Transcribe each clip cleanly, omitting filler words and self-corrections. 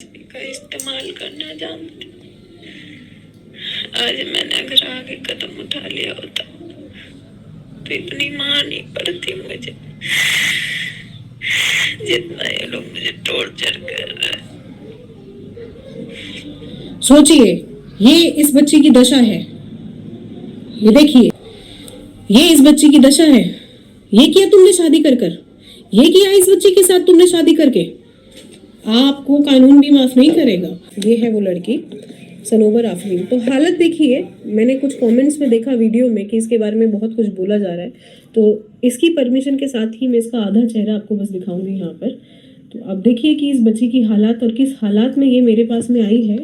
का इस्तेमाल करना जानती। आज मैंने अगर आगे कदम उठा लिया होता तो इतनी मार नहीं पड़ती मुझे जितना ये लोग मुझे टॉर्चर कर रहे हैं। सोचिए, ये इस बच्ची की दशा है। ये देखिए, ये इस बच्ची की दशा है। ये किया तुमने शादी कर कर, ये किया इस बच्ची के साथ तुमने शादी करके। आपको कानून भी माफ नहीं करेगा। ये है वो लड़की सनोबर आफरीन। तो हालत देखिए, मैंने कुछ कमेंट्स में देखा वीडियो में कि इसके बारे में बहुत कुछ बोला जा रहा है, तो इसकी परमिशन के साथ ही मैं इसका आधा चेहरा आपको बस दिखाऊंगी यहाँ पर। तो अब देखिए कि इस बच्ची की हालात और किस हालात में ये मेरे पास में आई है।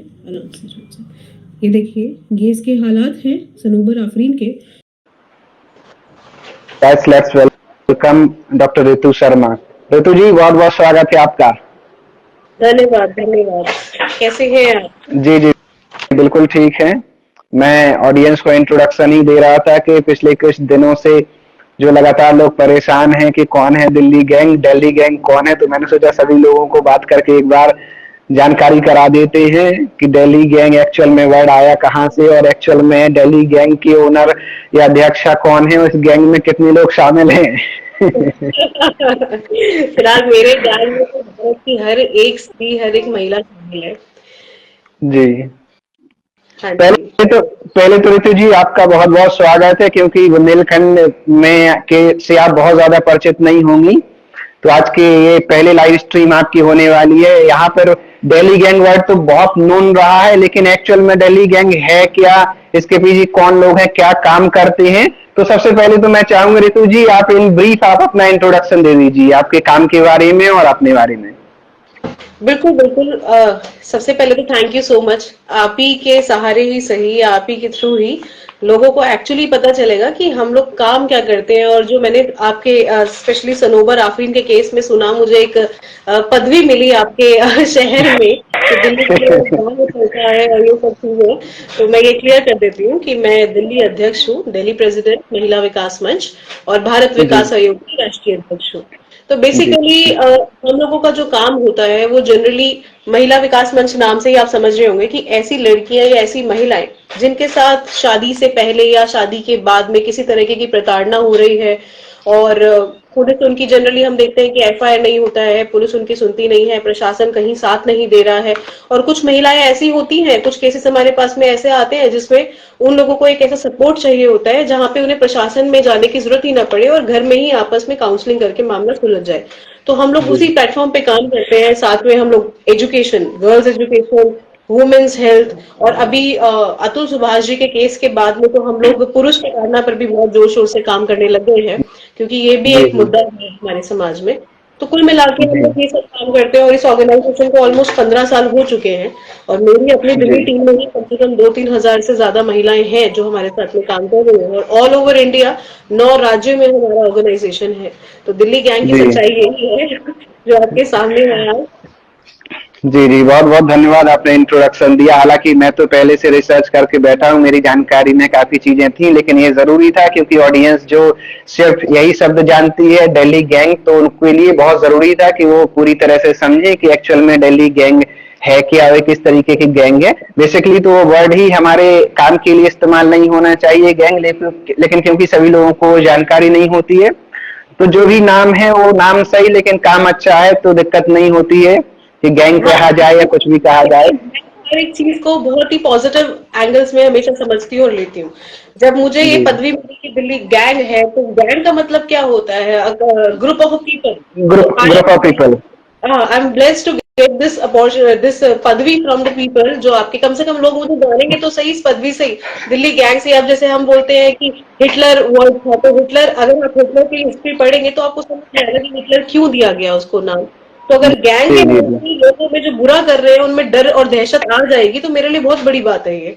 ये देखिए, ये इसके हालात हैं सनोबर आफरीन के। Let's welcome doctor Ritu Sharma. Ritu ji, बहुत बहुत स्वागत है आपका। धन्यवाद धन्यवाद। कैसे हैं आप? जी जी बिल्कुल ठीक है। मैं ऑडियंस को इंट्रोडक्शन ही दे रहा था कि पिछले कुछ दिनों से जो लगातार लोग परेशान हैं कि कौन है दिल्ली गैंग, दिल्ली गैंग कौन है, तो मैंने सोचा सभी लोगों को बात करके एक बार जानकारी करा देते हैं कि दिल्ली गैंग एक्चुअल में वर्ड आया कहाँ से और एक्चुअल में दिल्ली गैंग की ओनर या अध्यक्षा कौन है और इस गैंग में कितने लोग शामिल हैं। फिलहाल मेरे ख्याल में तो भारत की हर एक स्त्री, हर एक महिला शामिल है। जी हाँ पहले जी। पहले तो ऋतु जी आपका बहुत बहुत स्वागत है, क्योंकि बुंदेलखंड में के से आप बहुत ज्यादा परिचित नहीं होंगी, तो आज के ये पहले लाइव स्ट्रीम आपकी होने वाली है। यहाँ पर दिल्ली गैंग वर्ड तो बहुत नोन रहा है, लेकिन एक्चुअल में दिल्ली गैंग है क्या, इसके पीछे कौन लोग हैं, क्या काम करते हैं। तो सबसे पहले तो मैं चाहूंगा ऋतु जी आप इन ब्रीफ आप अपना इंट्रोडक्शन दे दीजिए आपके काम के बारे में और अपने बारे में। बिल्कुल बिल्कुल। सबसे पहले तो थैंक यू सो मच। आप ही के सहारे ही सही, आप ही के थ्रू ही लोगों को एक्चुअली पता चलेगा कि हम लोग काम क्या करते हैं। और जो मैंने आपके स्पेशली सनोबर आफरीन के केस में सुना, मुझे एक पदवी मिली आपके शहर में कि दिल्ली में गाँव चलता है और ये सब चीजें। तो मैं ये क्लियर कर देती हूँ कि मैं दिल्ली अध्यक्ष हूँ, दिल्ली प्रेसिडेंट महिला विकास मंच और भारत जी विकास आयोग की राष्ट्रीय अध्यक्ष हूँ। तो जी बेसिकली हम लोगों का जो काम होता है वो जनरली महिला विकास मंच नाम से ही आप समझ रहे होंगे कि ऐसी लड़कियां या ऐसी महिलाएं जिनके साथ शादी से पहले या शादी के बाद में किसी तरीके की प्रताड़ना हो रही है और पुलिस उनकी जनरली हम देखते हैं कि एफआईआर नहीं होता है, पुलिस उनकी सुनती नहीं है, प्रशासन कहीं साथ नहीं दे रहा है। और कुछ महिलाएं ऐसी होती हैं, कुछ केसेस हमारे पास में ऐसे आते हैं जिसमें उन लोगों को एक ऐसा सपोर्ट चाहिए होता है जहां पे उन्हें प्रशासन में जाने की जरूरत ही ना पड़े और घर में ही आपस में काउंसलिंग करके मामला सुलझ जाए। तो हम लोग उसी प्लेटफॉर्म पे काम करते हैं। साथ में हम लोग education, girls education, women's health और अभी अतुल सुभाष जी के केस के बाद में तो हम लोग पुरुष प्रताड़ना पर भी बहुत जोर शोर से काम करने लग गए हैं, क्योंकि ये भी जी एक मुद्दा है हमारे समाज में। तो कुल मिला के हम जी लोग ये सब काम करते हैं और इस ऑर्गेनाइजेशन को ऑलमोस्ट 15 साल हो चुके हैं। और मेरी अपनी जी दिल्ली टीम में ही कम से कम 2-3 हजार से ज्यादा महिलाएं हैं जो हमारे साथ में काम कर रही हैं और ऑल ओवर इंडिया 9 राज्यों में हमारा ऑर्गेनाइजेशन है। तो दिल्ली गैंग की जी सच्चाई यही है जो आपके सामने है आज। जी जी बहुत बहुत धन्यवाद, आपने इंट्रोडक्शन दिया। हालांकि मैं तो पहले से रिसर्च करके बैठा हूँ, मेरी जानकारी में काफी चीजें थी, लेकिन ये जरूरी था क्योंकि ऑडियंस जो सिर्फ यही शब्द जानती है दिल्ली गैंग, तो उनके लिए बहुत जरूरी था कि वो पूरी तरह से समझे कि एक्चुअल में दिल्ली गैंग है क्या और किस तरीके की गैंग है। बेसिकली तो वो वर्ड ही हमारे काम के लिए इस्तेमाल नहीं होना चाहिए गैंग, लेकिन क्योंकि सभी लोगों को जानकारी नहीं होती है, तो जो भी नाम है वो नाम सही, लेकिन काम अच्छा है तो दिक्कत नहीं होती है कि गैंग कहा जाए या कुछ भी कहा जाए। मैं हर एक चीज को बहुत ही पॉजिटिव एंगल्स में हमेशा समझती हूँ और लेती हूँ। जब मुझे ये जी पदवी मिली कि दिल्ली गैंग है, तो गैंग का मतलब क्या होता है? Group of people. तो group group of people. I am blessed to get this opportunity, this पदवी फ्रॉम द पीपल। जो आपके कम से कम लोग मुझे जानेंगे तो सही इस पदवी से ही, दिल्ली गैंग से। अब जैसे हम बोलते हैं कि हिटलर वर्ड था, तो हिटलर, अगर आप हिटलर की हिस्ट्री पढ़ेंगे तो आपको समझ में आएगा कि हिटलर क्यों दिया गया उसको नाम। तो अगर गैंग जी के जी नाम जी से लोगों में जो बुरा कर रहे हैं उनमें डर और दहशत आ जाएगी, तो मेरे लिए बहुत बड़ी बात है ये।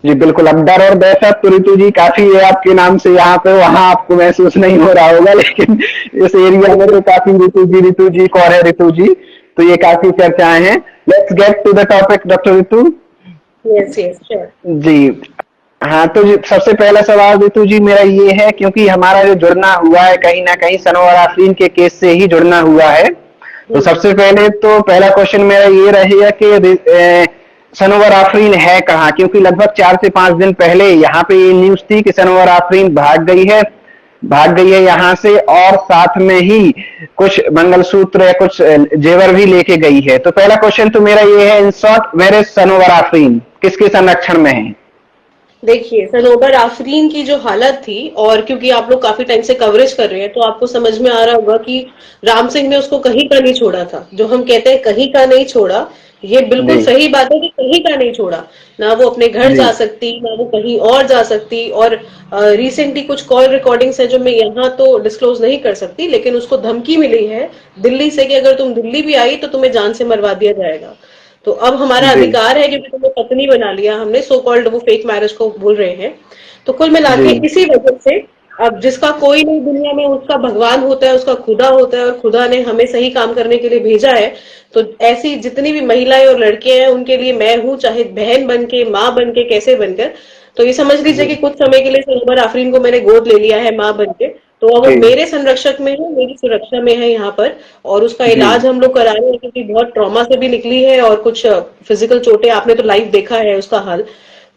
जी बिल्कुल। अब डर और दहशत तो ऋतु जी काफी है आपके नाम से, यहाँ पे वहां आपको महसूस नहीं हो रहा होगा, लेकिन इस एरिया में तो काफी ऋतु जी कौन है ऋतु जी, तो ये काफी चर्चाएं हैं। Let's get to the topic doctor Ritu. Yes yes sure. जी हाँ, तो सबसे पहला सवाल ऋतु जी मेरा ये है, क्योंकि हमारा जो जुड़ना हुआ है कहीं ना कहीं सनोवर आफरीन के केस से ही जुड़ना हुआ है, तो सबसे पहले तो पहला क्वेश्चन मेरा ये रहेगा कि सनोवर आफरीन है कहाँ, क्योंकि लगभग 4 से 5 दिन पहले यहाँ पे ये न्यूज थी कि सनोवर आफरीन भाग गई है यहाँ से, और साथ में ही कुछ मंगलसूत्र या कुछ जेवर भी लेके गई है। तो पहला क्वेश्चन तो मेरा ये है, इन शॉर्ट वेयर इज सनोवर आफरीन, किसके संरक्षण में है? देखिए, सनोबर आफरीन की जो हालत थी, और क्योंकि आप लोग काफी टाइम से कवरेज कर रहे हैं तो आपको समझ में आ रहा होगा कि राम सिंह ने उसको कहीं का नहीं छोड़ा था। जो हम कहते हैं कहीं का नहीं छोड़ा, ये बिल्कुल जी सही बात है कि कहीं का नहीं छोड़ा। ना वो अपने घर जी जा सकती, ना वो कहीं और जा सकती। और रिसेंटली कुछ कॉल रिकॉर्डिंग्स है जो मैं यहाँ तो डिस्क्लोज नहीं कर सकती, लेकिन उसको धमकी मिली है दिल्ली से कि अगर तुम दिल्ली भी आई तो तुम्हें जान से मरवा दिया जाएगा। तो अब हमारा जी अधिकार है, क्योंकि तुम्हें पत्नी बना लिया हमने, सो कॉल्ड वो फेक मैरिज को बोल रहे हैं। तो कुल मिला जी के इसी वजह से अब जिसका कोई नहीं दुनिया में, उसका भगवान होता है, उसका खुदा होता है, और खुदा ने हमें सही काम करने के लिए भेजा है। तो ऐसी जितनी भी महिलाएं और लड़कियां हैं उनके लिए मैं हूं, चाहे बहन बन के, माँ बन के, कैसे बनकर। तो ये समझ लीजिए कि जी कुछ समय के लिए सनोबर आफरीन को मैंने गोद ले लिया है माँ बन के। तो अब वो जी मेरे संरक्षक में है, मेरी सुरक्षा में है यहाँ पर। और उसका जी इलाज हम लोग करा रहे हैं, क्योंकि बहुत ट्रॉमा से भी निकली है और कुछ फिजिकल चोटें, आपने तो लाइव देखा है उसका हाल।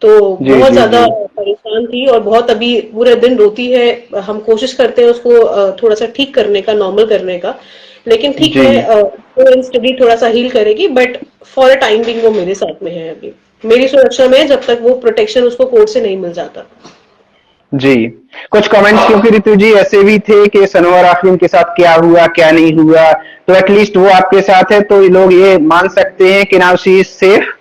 तो जी बहुत जी ज्यादा जी परेशान थी और बहुत अभी पूरे दिन रोती है। हम कोशिश करते हैं उसको थोड़ा सा ठीक करने का, नॉर्मल करने का। लेकिन ठीक जी है, स्टडी थोड़ा सा हील करेगी, but for a time being वो मेरे साथ में है अभी, मेरी सुरक्षा में है, जब तक वो प्रोटेक्शन उसको कोर्ट से नहीं मिल जाता। जी। कुछ कमेंट्स क्योंकि ऋतु जी ऐसे भी थे कि सनोवर आफरीन के साथ क्या हुआ क्या नहीं हुआ, तो एटलीस्ट वो आपके साथ है तो लोग ये मान सकते हैं कि नाउ शी इज सेफ।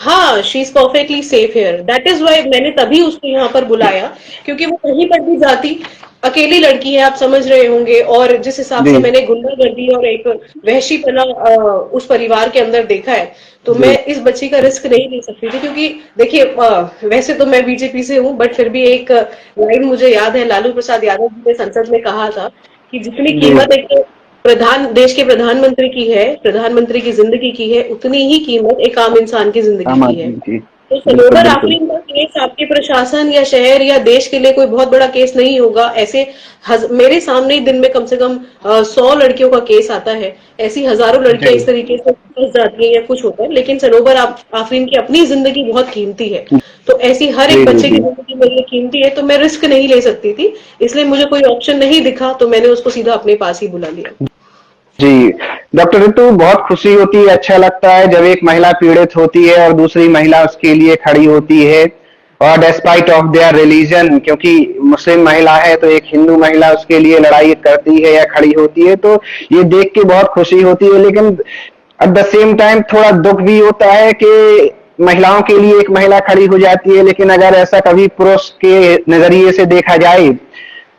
हाँ, she is perfectly safe here, that is why मैंने तभी उसको यहाँ पर बुलाया। क्योंकि वो कहीं पर भी जाती, अकेली लड़की है, आप समझ रहे होंगे। और जिस हिसाब जी से मैंने गुंडागर्दी और एक वहशीपना उस परिवार के अंदर देखा है, तो जी मैं इस बच्ची का रिस्क नहीं ले सकती थी। क्योंकि देखिए, वैसे तो मैं बीजेपी से हूँ, बट फिर भी एक लाइन मुझे याद है, लालू प्रसाद यादव जी ने संसद में कहा था कि जितनी जी कीमत एक देश के प्रधानमंत्री की है, प्रधानमंत्री की जिंदगी की है, उतनी ही कीमत एक आम इंसान की जिंदगी आम की है। आदमी की। तो बिल्कुल सनोबर बिल्कुल। आफरीन का केस आपके प्रशासन या शहर या देश के लिए कोई बहुत बड़ा केस नहीं होगा। ऐसे मेरे सामने ही दिन में कम से कम 100 लड़कियों का केस आता है। ऐसी हजारों लड़कियां जी इस तरीके से फंस जाती हैं या कुछ होता है, लेकिन सनोबर आफरीन की अपनी जिंदगी बहुत कीमती है। तो ऐसी हर जी एक जी बच्चे की जी जिंदगी मेरे लिए कीमती है, तो मैं रिस्क नहीं ले सकती थी। इसलिए मुझे कोई ऑप्शन नहीं दिखा, तो मैंने उसको सीधा अपने पास ही बुला लिया। जी। डॉक्टर ऋतु, बहुत खुशी होती है, अच्छा लगता है जब एक महिला पीड़ित होती है और दूसरी महिला उसके लिए खड़ी होती है, और डेस्पाइट ऑफ देयर रिलीजन, क्योंकि मुस्लिम महिला है तो एक हिंदू महिला उसके लिए लड़ाई करती है या खड़ी होती है, तो ये देख के बहुत खुशी होती है। लेकिन एट द सेम टाइम थोड़ा दुख भी होता है कि महिलाओं के लिए एक महिला खड़ी हो जाती है, लेकिन अगर ऐसा कभी पुरुष के नजरिए से देखा जाए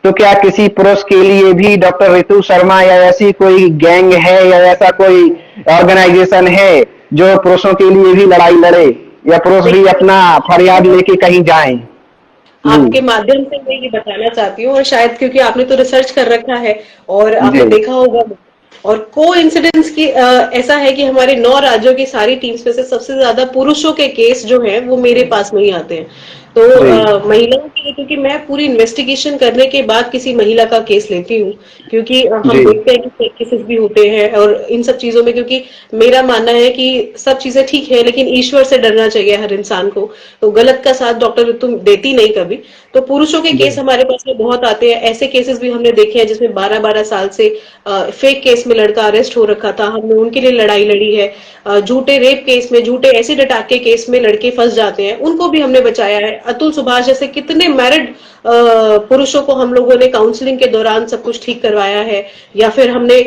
तो क्या किसी पुरुष के लिए भी डॉक्टर ऋतु शर्मा या ऐसी कोई गैंग है या ऐसा कोई ऑर्गेनाइजेशन है जो पुरुषों के लिए भी लड़ाई लड़े, या पुरुष भी देखिए, अपना फरियाद लेके कहीं जाएं? जी आपके माध्यम से मैं ये बताना चाहती हूँ, और शायद क्योंकि आपने तो रिसर्च कर रखा है और जी आपने देखा होगा। और को इंसिडेंस की ऐसा है कि हमारे 9 राज्यों की सारी टीम्स में से सबसे ज्यादा पुरुषों के केस जो हैं वो मेरे पास में ही आते हैं। तो जी महिलाओं के लिए, क्योंकि मैं पूरी इन्वेस्टिगेशन करने के बाद किसी महिला का केस लेती हूँ। क्योंकि हम जी देखते हैं कि फेक केसेस भी होते हैं और इन सब चीजों में, क्योंकि मेरा मानना है कि सब चीजें ठीक है, लेकिन ईश्वर से डरना चाहिए हर इंसान को। तो गलत का साथ डॉक्टर तुम देती नहीं कभी। तो पुरुषों के जी केस हमारे पास में बहुत आते हैं। ऐसे केसेस भी हमने देखे हैं जिसमें 12-12 साल से फेक केस में लड़का अरेस्ट हो रखा था, हमने उनके लिए लड़ाई लड़ी है। झूठे रेप केस में, झूठे एसिड अटैक के केस में लड़के फंस जाते हैं, उनको भी हमने बचाया है। अतुल सुभाष जैसे कितने मैरिड पुरुषों को हम लोगों ने काउंसलिंग के दौरान सब कुछ ठीक करवाया है। या फिर हमने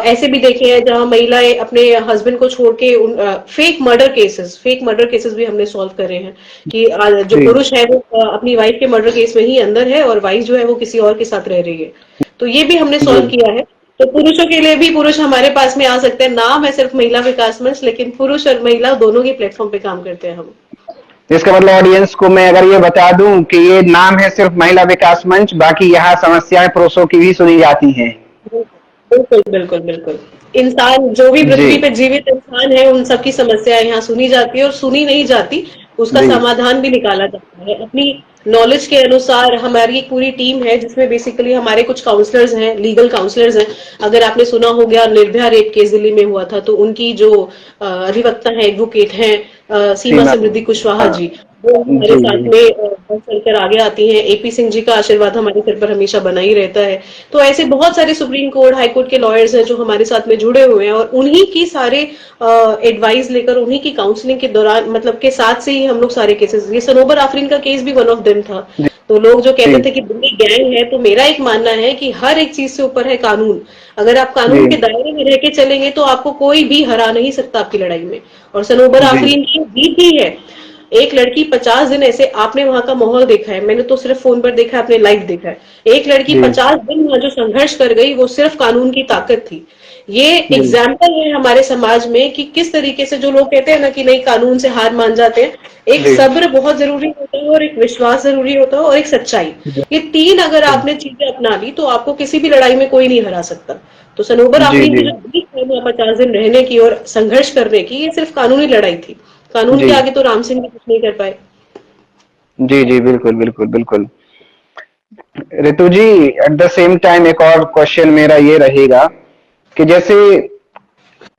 ऐसे भी देखे हैं जहां महिलाएं अपने हस्बैंड को छोड़ के फेक मर्डर केसेस भी हमने सॉल्व करे हैं। कि जो जी पुरुष है वो अपनी वाइफ के मर्डर केस में ही अंदर है, और वाइफ जो है वो किसी और के साथ रह रही है। तो ये भी हमने जी। सॉल्व किया है। तो पुरुषों के लिए भी पुरुष हमारे पास में आ सकते हैं। नाम है सिर्फ महिला विकास मंच, लेकिन पुरुष और महिला दोनों ही प्लेटफॉर्म पे काम करते हैं हम। इसका मतलब ऑडियंस को मैं अगर ये बता दूं कि ये नाम है सिर्फ महिला विकास मंच, बाकी यहाँ समस्याएं पुरुषों की भी सुनी जाती हैं। बिल्कुल बिल्कुल बिल्कुल। इंसान जो भी जी पृथ्वी पे जीवित इंसान है, उन सबकी समस्याएं यहाँ सुनी जाती है, और सुनी नहीं जाती, उसका जी समाधान भी निकाला जाता है अपनी नॉलेज के अनुसार। हमारी एक पूरी टीम है जिसमें बेसिकली हमारे कुछ काउंसलर्स हैं, लीगल काउंसलर्स हैं। अगर आपने सुना हो गया निर्भया रेप केस दिल्ली में हुआ था, तो उनकी जो अधिवक्ता है, एडवोकेट हैं, सीमा सीमा। समृद्धि कुशवाहा हाँ। जी, वो हमारे जी साथ जी में बढ़ चढ़कर आगे आती हैं। एपी सिंह जी का आशीर्वाद हमारे सिर पर हमेशा बना ही रहता है। तो ऐसे बहुत सारे सुप्रीम कोर्ट, हाई कोर्ट के लॉयर्स हैं जो हमारे साथ में जुड़े हुए हैं, और उन्हीं की सारे एडवाइस लेकर, उन्हीं की काउंसलिंग के दौरान, मतलब के साथ से ही हम लोग सारे केसेस, ये सनोबर आफरीन का केस भी वन ऑफ देम था। जी तो लोग जो कहते जी थे कि दिल्ली गैंग है, तो मेरा एक मानना है कि हर एक चीज से ऊपर है कानून। अगर आप जी कानून के दायरे में रह के चलेंगे तो आपको कोई भी हरा नहीं सकता आपकी लड़ाई में। और सनोबर जी आफरीन की जीत ही है। एक लड़की 50 दिन ऐसे, आपने वहां का माहौल देखा है, मैंने तो सिर्फ फोन पर देखा है, आपने लाइव देखा है। एक लड़की जी 50 दिन वहां जो संघर्ष कर गई, वो सिर्फ कानून की ताकत थी। ये जी एग्जाम्पल है हमारे समाज में कि किस तरीके से, जो लोग कहते हैं ना कि नहीं कानून से हार मान जाते हैं, एक जी सब्र बहुत जरूरी होता है, और एक विश्वास जरूरी होता है, और एक सच्चाई। ये तीन अगर आपने चीजें अपना ली, तो आपको किसी भी लड़ाई में कोई नहीं हरा सकता। तो सनोबर जी आफरीन जी की जो जीत है वहां 50 दिन रहने की और संघर्ष करने की, ये सिर्फ कानूनी लड़ाई थी। कानून जी के आगे तो राम सिंह भी कुछ नहीं कर पाए। जी जी बिल्कुल बिल्कुल बिल्कुल। ऋतु जी, एट द सेम टाइम एक और क्वेश्चन मेरा ये रहेगा कि जैसे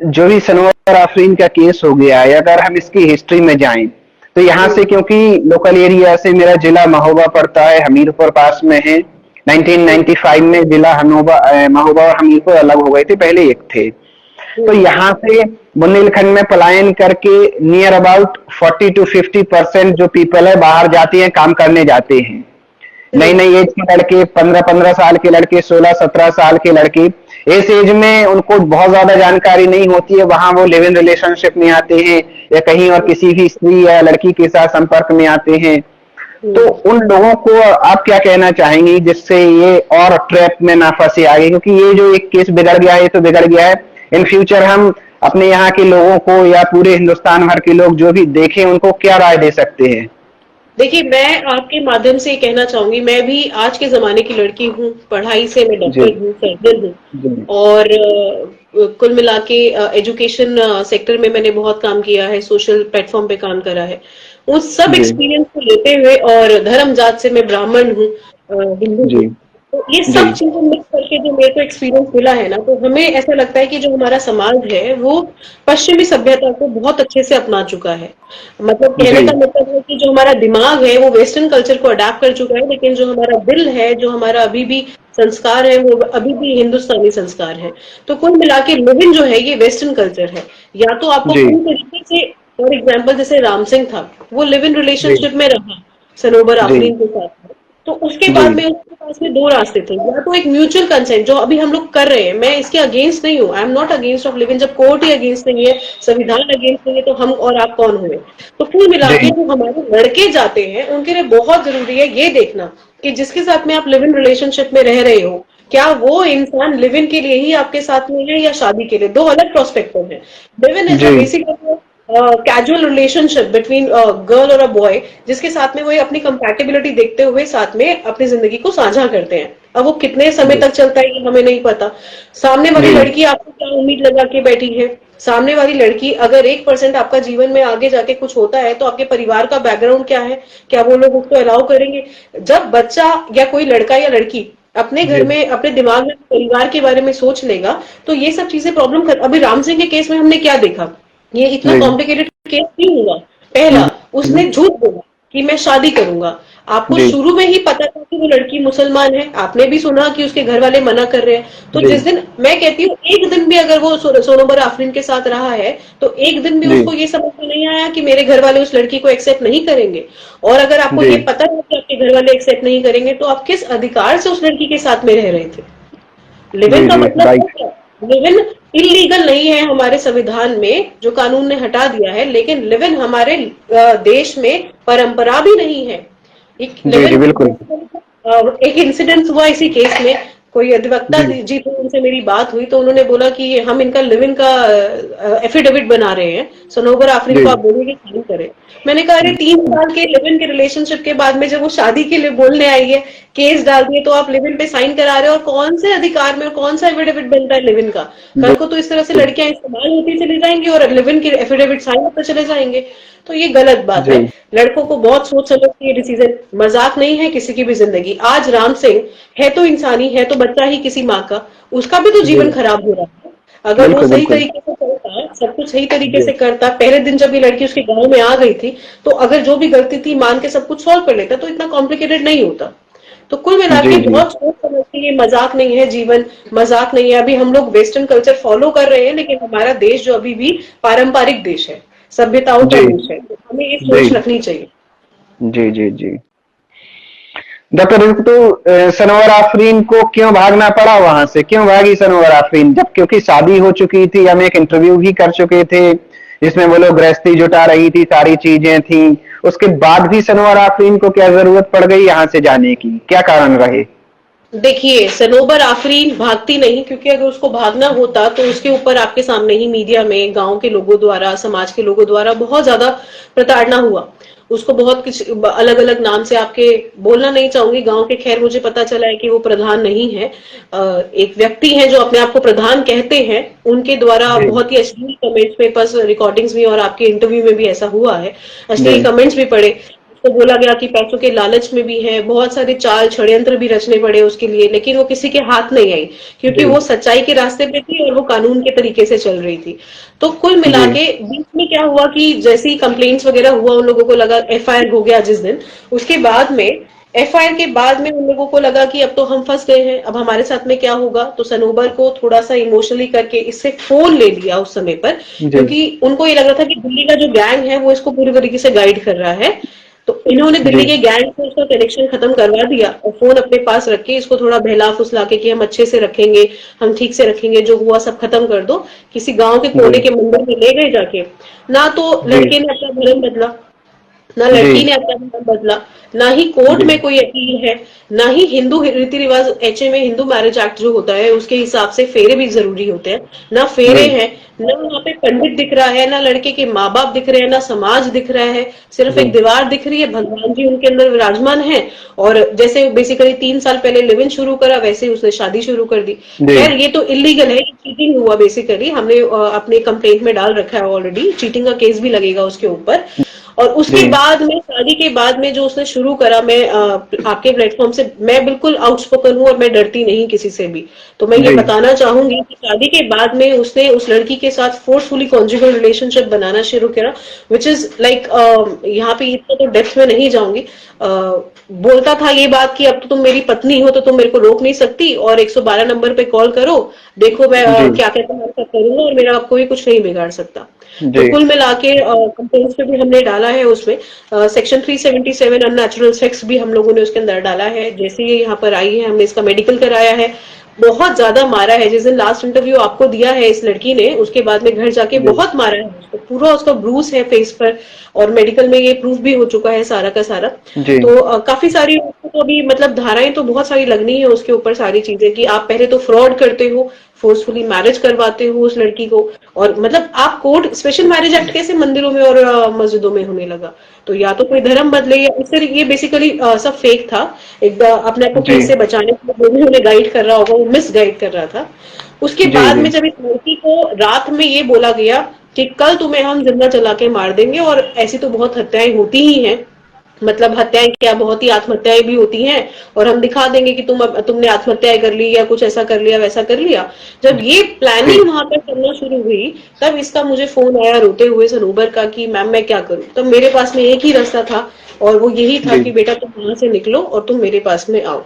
जो भी सनवर आफरीन का केस हो गया है, अगर हम इसकी हिस्ट्री में जाएं तो यहाँ से, हम्म, क्योंकि लोकल एरिया से मेरा जिला महोबा पड़ता है, हमीरपुर पास में है। हम्म, 1995 में जिला महोबा और हमीरपुर अलग हो गए थे, पहले एक थे। तो हम्म, यहाँ से बुंदेलखंड में पलायन करके नियर अबाउट 40 to 50% जो पीपल है बाहर जाते हैं, काम करने जाते हैं। नई हम्म, नई एज के लड़के, 15-15 साल के लड़के, 16-17 साल के लड़के, इस एज में उनको बहुत ज्यादा जानकारी नहीं होती है, वहां वो लिव इन रिलेशनशिप में आते हैं या कहीं और किसी भी स्त्री या लड़की के साथ संपर्क में आते हैं। तो हम्म। उन लोगों को आप क्या कहना चाहेंगी जिससे ये और ट्रैप में ना फंसे आगे, क्योंकि ये जो एक केस बिगड़ गया है, ये तो बिगड़ गया है। इन फ्यूचर हम अपने यहाँ के लोगों को या पूरे हिंदुस्तान भर के लोग जो भी देखें, उनको क्या राय दे सकते हैं? देखिए, मैं आपके माध्यम से ये कहना चाहूंगी, मैं भी आज के जमाने की लड़की हूँ, पढ़ाई से मैं जी डॉक्टर हूँ, सर्जन हूँ। जी और कुल मिला के एजुकेशन सेक्टर में मैंने बहुत काम किया है, सोशल प्लेटफॉर्म पे काम करा है। उस सब जी एक्सपीरियंस को लेते हुए, और धर्म जात से मैं ब्राह्मण हूँ, हिंदू जी हूँ, तो ये जी सब चीजें मिक्स करके जो मेरे को एक्सपीरियंस मिला है ना, तो हमें ऐसा लगता है कि जो हमारा समाज है वो पश्चिमी सभ्यता को बहुत अच्छे से अपना चुका है। मतलब कहने जी का मतलब है कि जो हमारा दिमाग है वो वेस्टर्न कल्चर को अडाप्ट कर चुका है, लेकिन जो हमारा दिल है, जो हमारा अभी भी संस्कार है, वो अभी भी हिंदुस्तानी संस्कार है। तो कुल मिला के लिविंग जो है ये वेस्टर्न कल्चर है। या तो आपको जी पूरी तरीके से, फॉर एग्जाम्पल जैसे राम सिंह था, वो लिव इन जी रिलेशनशिप में रहा सनोबर जी आफरीन के साथ। तो उसके जी बाद में उसके पास में दो रास्ते थे, या तो एक म्यूचुअल कंसेंट जो अभी हम लोग कर रहे हैं, मैं इसके अगेंस्ट नहीं हूँ, I am not against of living, जब कोर्ट ही अगेंस्ट नहीं है, संविधान अगेंस्ट नहीं है, तो हम और आप कौन हुए। तो कुल मिला के जी जो हमारे लड़के जाते हैं उनके लिए बहुत जरूरी है ये देखना कि जिसके साथ में आप लिव इन रिलेशनशिप में रह रहे हो, क्या वो इंसान लिव इन के लिए ही आपके साथ में है या शादी के लिए। दो अलग प्रोस्पेक्टिव है। लिव इन इज जी a basic casual relationship between girl और अ बॉय, जिसके साथ में वो अपनी कंपैटिबिलिटी देखते हुए साथ में अपनी जिंदगी को साझा करते हैं। अब वो कितने समय जी तक चलता है ये हमें नहीं पता। सामने वाली जी लड़की आपको क्या उम्मीद लगा के बैठी है। सामने वाली लड़की अगर 1% आपका जीवन में आगे जाके कुछ होता है, तो आपके परिवार का बैकग्राउंड क्या है, क्या वो लोग उसको अलाउ करेंगे। जब बच्चा या कोई लड़का या लड़की अपने घर जी में अपने दिमाग में परिवार के बारे में सोच लेगा, तो ये सब चीजें प्रॉब्लम कर। अभी राम सिंह के केस में हमने क्या देखा, ये इतना जी कॉम्प्लिकेटेड केस क्यों हुआ। पहला, उसने झूठ बोला कि मैं शादी करूंगा। आपको जी शुरू में ही पता था कि वो लड़की मुसलमान है, आपने भी सुना कि उसके घर वाले मना कर रहे हैं। तो जी जिस दिन, मैं कहती हूँ, एक दिन भी अगर वो सोनोबर आफरीन के साथ रहा है, तो एक दिन भी जी उसको ये समझ में नहीं आया कि मेरे घर वाले उस लड़की को एक्सेप्ट नहीं करेंगे। और अगर आपको जी ये पता है कि आपके घर वाले एक्सेप्ट नहीं करेंगे, तो आप किस अधिकार से उस लड़की के साथ में रह रहे थे। लिव इन जी का जी मतलब राइट क्या है? लिव इन इलीगल नहीं है हमारे संविधान में, जो कानून ने हटा दिया है, लेकिन लिव इन हमारे देश में परंपरा भी नहीं है। एक जी लिव जी इन, बिल्कुल एक इंसिडेंट हुआ इसी केस में। कोई अधिवक्ता जी जी थे, उनसे मेरी बात हुई, तो उन्होंने बोला कि हम इनका लिव इन का एफिडेविट बना रहे हैं, सनोबर आफरीन जी को आप बोलिए साइन करें। मैंने कहा अरे 3 साल के लिव इन के रिलेशनशिप के बाद में जब वो शादी के लिए बोलने आई है, केस डाल दिए तो आप लिव इन पे साइन करा रहे हो, और कौन से अधिकार में और कौन सा एफिडेविट बनता है लिव इन का? कल को तो इस तरह से लड़कियां इस्तेमाल होती चली जाएंगी और लिव इन के एफिडेविट साइन होते चले जाएंगे। तो ये गलत बात है। जी लड़कों को बहुत सोच समझ के ये डिसीजन, मजाक नहीं है किसी की भी जिंदगी। आज राम सिंह है तो इंसानी है, तो बच्चा ही किसी माँ का, उसका भी तो जी जीवन खराब हो रहा है। अगर वो बिल्कुल सही बिल्कुल तरीके से करता, सब कुछ सही तरीके जी से करता, पहले दिन जब ये लड़की उसके गांव में आ गई थी, तो अगर जो भी गलती थी मान के सब कुछ सॉल्व कर लेता तो इतना कॉम्प्लिकेटेड नहीं होता। तो कुल मिला जी के जी बहुत सोच समझ के, ये मजाक नहीं है जीवन, मजाक नहीं है। अभी हम लोग वेस्टर्न कल्चर फॉलो कर रहे हैं, लेकिन हमारा देश जो अभी भी पारंपरिक देश है, सभ्यताओं का जी देश है, तो हमें ये सोच जी रखनी चाहिए। जी जी जी डॉक्टर ऋतु, सनोवर आफरीन को क्यों भागना पड़ा वहां से? क्यों भागी सनोवर आफरीन? जब क्योंकि शादी हो चुकी थी, हम एक इंटरव्यू भी कर चुके थे जिसमें वो लोग गृहस्थी जुटा रही थी, सारी चीजें थी, उसके बाद भी सनोवर आफरीन को क्या जरूरत पड़ गई यहाँ से जाने की? क्या कारण रहे? देखिए, सनोबर आफरीन भागती नहीं, क्योंकि अगर उसको भागना होता तो उसके ऊपर आपके सामने ही मीडिया में गांव के लोगों द्वारा, समाज के लोगों द्वारा बहुत ज्यादा प्रताड़ना हुआ। उसको बहुत कुछ अलग अलग नाम से, आपके बोलना नहीं चाहूंगी गांव के, खैर मुझे पता चला है कि वो प्रधान नहीं है, एक व्यक्ति हैं जो अपने आप को प्रधान कहते हैं, उनके द्वारा जी बहुत ही अश्लील कमेंट्स में, बस रिकॉर्डिंग्स भी और आपके इंटरव्यू में भी ऐसा हुआ है, जी अश्लील कमेंट्स भी पड़े। तो बोला गया कि पैसों के लालच में भी है, बहुत सारे चाल षड्यंत्र भी रचने पड़े उसके लिए, लेकिन वो किसी के हाथ नहीं आई, क्योंकि जी वो सच्चाई के रास्ते पे थी और वो कानून के तरीके से चल रही थी। तो कुल मिला जी के बीच में क्या हुआ कि जैसे ही कंप्लेंट्स वगैरह हुआ, उन लोगों को लगा, एफआईआर हो गया जिस दिन, उसके बाद में एफआईआर के बाद में उन लोगों को लगा कि अब तो हम फंस गए हैं, अब हमारे साथ में क्या होगा। तो सनोबर को थोड़ा सा इमोशनली करके इससे फोन ले लिया उस समय पर, जी क्योंकि उनको ये लग रहा था कि दिल्ली का जो गैंग है वो इसको पूरी तरीके से गाइड कर रहा है। तो इन्होंने जी दिल्ली के गैंग से उसका कनेक्शन खत्म करवा दिया और फोन अपने पास रख के इसको थोड़ा बहला फुसला के कि हम अच्छे से रखेंगे, हम ठीक से रखेंगे, जो हुआ सब खत्म कर दो, किसी गांव के जी कोने के मंदिर में ले गए जाके। ना तो जी लड़के ने अपना धर्म बदला, ना जी लड़की ने अपना धर्म बदला, ना ही कोर्ट जी में कोई अपील है, ना ही हिंदू रीति रिवाज, एचए में हिंदू मैरिज एक्ट जो होता है उसके हिसाब से फेरे भी जरूरी होते हैं, ना फेरे जी हैं, ना वहां पे पंडित दिख रहा है, ना लड़के के माँ बाप दिख रहे हैं, ना समाज दिख रहा है, सिर्फ जी एक दीवार दिख रही है, भगवान जी उनके अंदर विराजमान है। और जैसे बेसिकली 3 साल पहले लिव इन शुरू करा, वैसे ही उसने शादी शुरू कर दी। जी खैर ये तो इलीगल है, चीटिंग हुआ बेसिकली, हमने अपने कंप्लेंट में डाल रखा है ऑलरेडी, चीटिंग का केस भी लगेगा उसके ऊपर। और उसके जी बाद में, शादी के बाद में जो उसने शुरू करा, मैं आपके प्लेटफॉर्म से, मैं बिल्कुल आउटस्पोकन हूँ और मैं डरती नहीं किसी से भी, तो मैं ये जी बताना चाहूंगी कि शादी के बाद में उसने उस लड़की के साथ फोर्सफुली कॉन्जुगल रिलेशनशिप बनाना शुरू किया, विच इज लाइक, यहाँ पे इतना तो डेप्थ में नहीं जाऊंगी। बोलता था ये बात कि अब तो तुम मेरी पत्नी हो तो तुम मेरे को रोक नहीं सकती, और 112 नंबर पे कॉल करो, देखो मैं जी क्या क्या तुम्हारे साथ करूंगा, और मेरा कोई कुछ नहीं बिगाड़ सकता। तो जी कुल मिला के कंप्लेंट्स पे भी हमने डाला है, उसमें सेक्शन 377 अननेचुरल सेक्स भी हम लोगों ने उसके अंदर डाला है। जैसे ये यहाँ पर आई है, हमने इसका मेडिकल कराया है, बहुत ज्यादा मारा है। जिस दिन लास्ट इंटरव्यू आपको दिया है इस लड़की ने, उसके बाद में घर जाके जी बहुत मारा है उसको, पूरा उसका ब्रूस है फेस पर, और मेडिकल में ये प्रूफ भी हो चुका है सारा का सारा। जी तो काफी सारी उसको तो अभी मतलब धाराएं तो बहुत सारी लगनी है उसके ऊपर, सारी चीजें कि आप पहले तो फ्रॉड करते हो, फोर्सफुली मैरिज करवाते हो उस लड़की को, और मतलब आप कोर्ट स्पेशल मैरिज एक्ट कैसे मंदिरों में और मस्जिदों में होने लगा? तो या तो कोई धर्म बदले, या इससे ये बेसिकली सब फेक था, एक अपने आप को जी केस से बचाने के लिए जो भी उन्हें गाइड कर रहा होगा वो मिस गाइड कर रहा था। उसके जी बाद जी में जब इस लड़की को रात में ये बोला गया कि कल तुम्हें हम जिंदा जला के मार देंगे, और ऐसी तो बहुत हत्याएं होती ही हैं, मतलब हत्याएं क्या, बहुत ही आत्महत्याएं भी होती हैं, और हम दिखा देंगे कि तुमने आत्महत्याएं कर ली, या कुछ ऐसा कर लिया वैसा कर लिया। जब ये जी प्लानिंग वहां पर करना शुरू हुई, तब इसका मुझे फोन आया रोते हुए सनूबर का कि मैम मैं क्या करूं। तब मेरे पास में एक ही रास्ता था, और वो यही था जी कि बेटा तुम वहां से निकलो और तुम मेरे पास में आओ।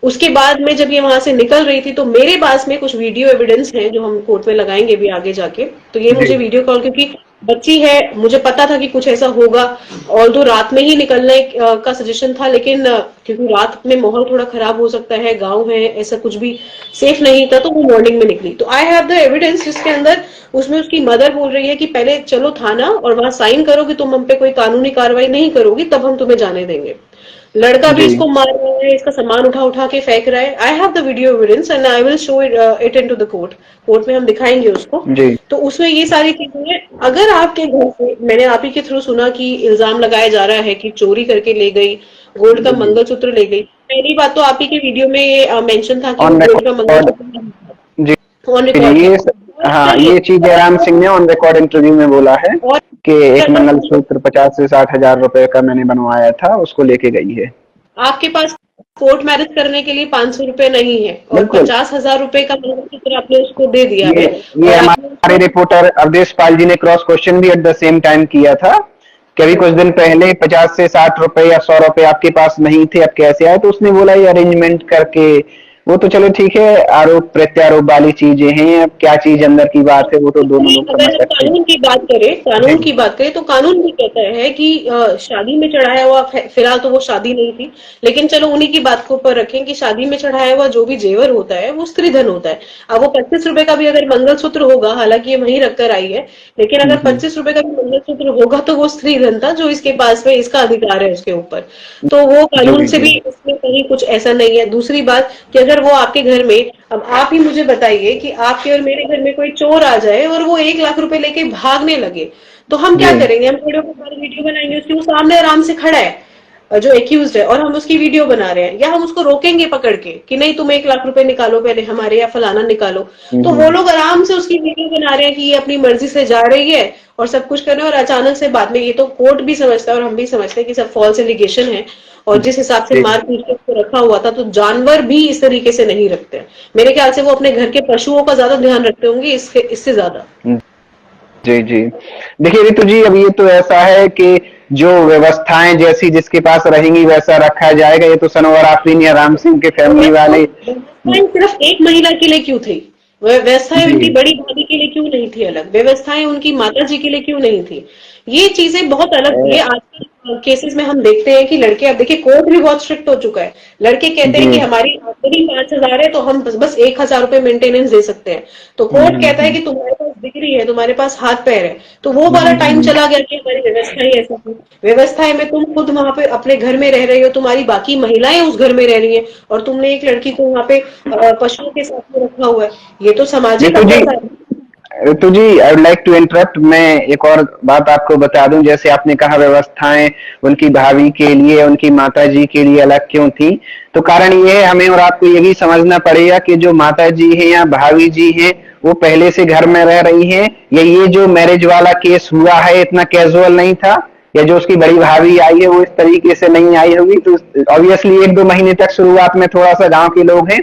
उसके बाद में जब ये वहां से निकल रही थी, तो मेरे पास में कुछ वीडियो एविडेंस है जो हम कोर्ट में लगाएंगे भी आगे जाके। तो ये जी मुझे वीडियो कॉल, क्योंकि बच्ची है, मुझे पता था कि कुछ ऐसा होगा, और तो रात में ही निकलने का सजेशन था, लेकिन क्योंकि रात में माहौल थोड़ा खराब हो सकता है, गांव है, ऐसा कुछ भी सेफ नहीं था, तो वो मॉर्निंग में निकली। तो आई हैव द एविडेंस जिसके अंदर उसमें उसकी मदर बोल रही है कि पहले चलो थाना और वहां साइन करो कि तुम हम पे कोई कानूनी कार्रवाई नहीं करोगी, तब हम तुम्हें जाने देंगे। लड़का भी जी इसको मार रहा है, इसका सामान उठा उठा के फेंक रहा है। I have the video evidence and I will show it in to the court, court में हम दिखाएंगे उसको। जी तो उसमें ये सारी चीजें हैं। अगर आपके घर से, मैंने आप ही के थ्रू सुना कि इल्जाम लगाया जा रहा है कि चोरी करके ले गई, गोल्ड का जी मंगलसूत्र ले गई, पहली बात तो आप ही के वीडियो में ये मेंशन था कि वो ऑन गोल्ड का रिकॉर्ड। मंगलसूत्र जी ऑन जी, रिकॉर्ड है। और हाँ, चलिए, ये चीज राम सिंह ने ऑन रिकॉर्ड इंटरव्यू में बोला है और कि एक अगर मंगलसूत्र 50 से 60 हजार रुपए का मैंने बनवाया था, उसको लेके गई है। आपके पास कोर्ट मैरिज करने के लिए 500 रुपए नहीं है और बिल्कुल। 50,000 रुपए का मंगलसूत्र आपने उसको दे दिया ये है, ये और आपने हमारे उसको रिपोर्टर अवधेश पाल जी ने क्रॉस क्वेश्चन भी एट द सेम टाइम किया था कि अभी कुछ दिन पहले 50 से 60 रुपए या 100 रुपए आपके पास नहीं थे, अब कैसे आए? तो उसने बोला ये अरेंजमेंट करके। वो तो चलो ठीक है, आरोप प्रत्यारोप वाली चीजें हैं, अब क्या चीज अंदर की बात है वो तो दोनों लोग समझ अगर हम सकते हैं। कानून की बात करें, जी कानून की बात करें तो कानून भी कहता है कि शादी में चढ़ाया हुआ, फिलहाल तो वो शादी नहीं थी, लेकिन चलो उन्हीं की बात को ऊपर रखें कि शादी में चढ़ाया हुआ जो भी जेवर होता है वो स्त्री धन होता है। अब वो 25 रुपए का भी अगर मंगलसूत्र होगा, हालांकि ये वहीं रखकर आई है, लेकिन अगर हम्म, 25 रुपए का भी मंगलसूत्र होगा तो वो स्त्री धन था जो इसके पास में, इसका अधिकार है उसके ऊपर। तो वो कानून जी से जी भी इसमें कहीं कुछ ऐसा नहीं है। दूसरी बात कि अगर वो आपके घर में, अब आप ही मुझे बताइए कि आपके और मेरे घर में कोई चोर आ जाए और वो 1 लाख रुपए लेके भागने लगे, तो हम क्या जी करेंगे? हम थोड़ी देर वीडियो बनाएंगे उसकी, वो सामने आराम से खड़ा है जो एक्यूज है, और हम उसकी वीडियो बना रहे हैं, या हम उसको रोकेंगे पकड़ के कि नहीं तुम 1 लाख रुपए निकालो पहले हमारे, या फलाना निकालो? तो वो हम्म, लोग आराम से उसकी वीडियो बना रहे हैं कि ये अपनी मर्जी से जा रही है और सब कुछ कर रहे हैं, और अचानक से बाद में, ये तो कोर्ट भी समझता है और हम भी समझते हैं कि सब फॉल्स एलिगेशन है, और जिस हिसाब से जी मार पीट के उसको रखा हुआ था, तो जानवर भी इस तरीके से नहीं रखते हैं। मेरे ख्याल से वो अपने घर के पशुओं का ज्यादा ध्यान रखते होंगे इसके, इससे ज्यादा। जी जी। देखिए ऋतु जी, अब ये तो ऐसा है कि जो व्यवस्थाएं जैसी जिसके पास रहेंगी वैसा रखा जाएगा। ये तो सनोवर आफरीन या राम सिंह के फैमिली वाले। व्यवस्थाएं सिर्फ एक महिला के लिए क्यों थी? व्यवस्थाएं जी उनकी बड़ी भाभी के लिए क्यों नहीं थी अलग? व्यवस्थाएं उनकी माता जी के लिए क्यों नहीं थी? ये चीजें बहुत अलग, ये आजकल केसेस में हम देखते हैं कि लड़के, अब देखिए कोर्ट भी बहुत स्ट्रिक्ट हो चुका है। लड़के कहते जी हैं कि हमारी आमदनी 5,000 है तो हम बस 1,000 रुपए मेंटेनेंस दे सकते हैं। तो कोर्ट कहता है कि तुम्हारे पास डिग्री है, तुम्हारे पास हाथ पैर है, तो वो वाला टाइम हम्म, चला गया कि हमारी व्यवस्था ही ऐसा थी। व्यवस्थाएं में तुम खुद वहां पे अपने घर में रह रही हो, तुम्हारी बाकी महिलाएं उस घर में रह रही हैं, और तुमने एक लड़की को वहां पे पशुओं के साथ में रखा हुआ है। ये तो सामाजिक ऋतु जी, अत्याचार है। Ritu ji, I would like to interrupt. मैं एक और बात आपको बता दूं, जैसे आपने कहा व्यवस्थाएं उनकी भाभी के लिए, उनकी माता जी के लिए अलग क्यों थी? तो कारण ये है, हमें और आपको यही समझना पड़ेगा कि जो माता जी हैं या भाभी जी हैं, वो पहले से घर में रह रही हैं, या ये जो मैरिज वाला केस हुआ है इतना कैजुअल नहीं था, या जो उसकी बड़ी भाभी आई है वो इस तरीके से नहीं आई होगी। तो ऑब्वियसली 1-2 महीने तक शुरुआत में थोड़ा सा गांव के लोग हैं,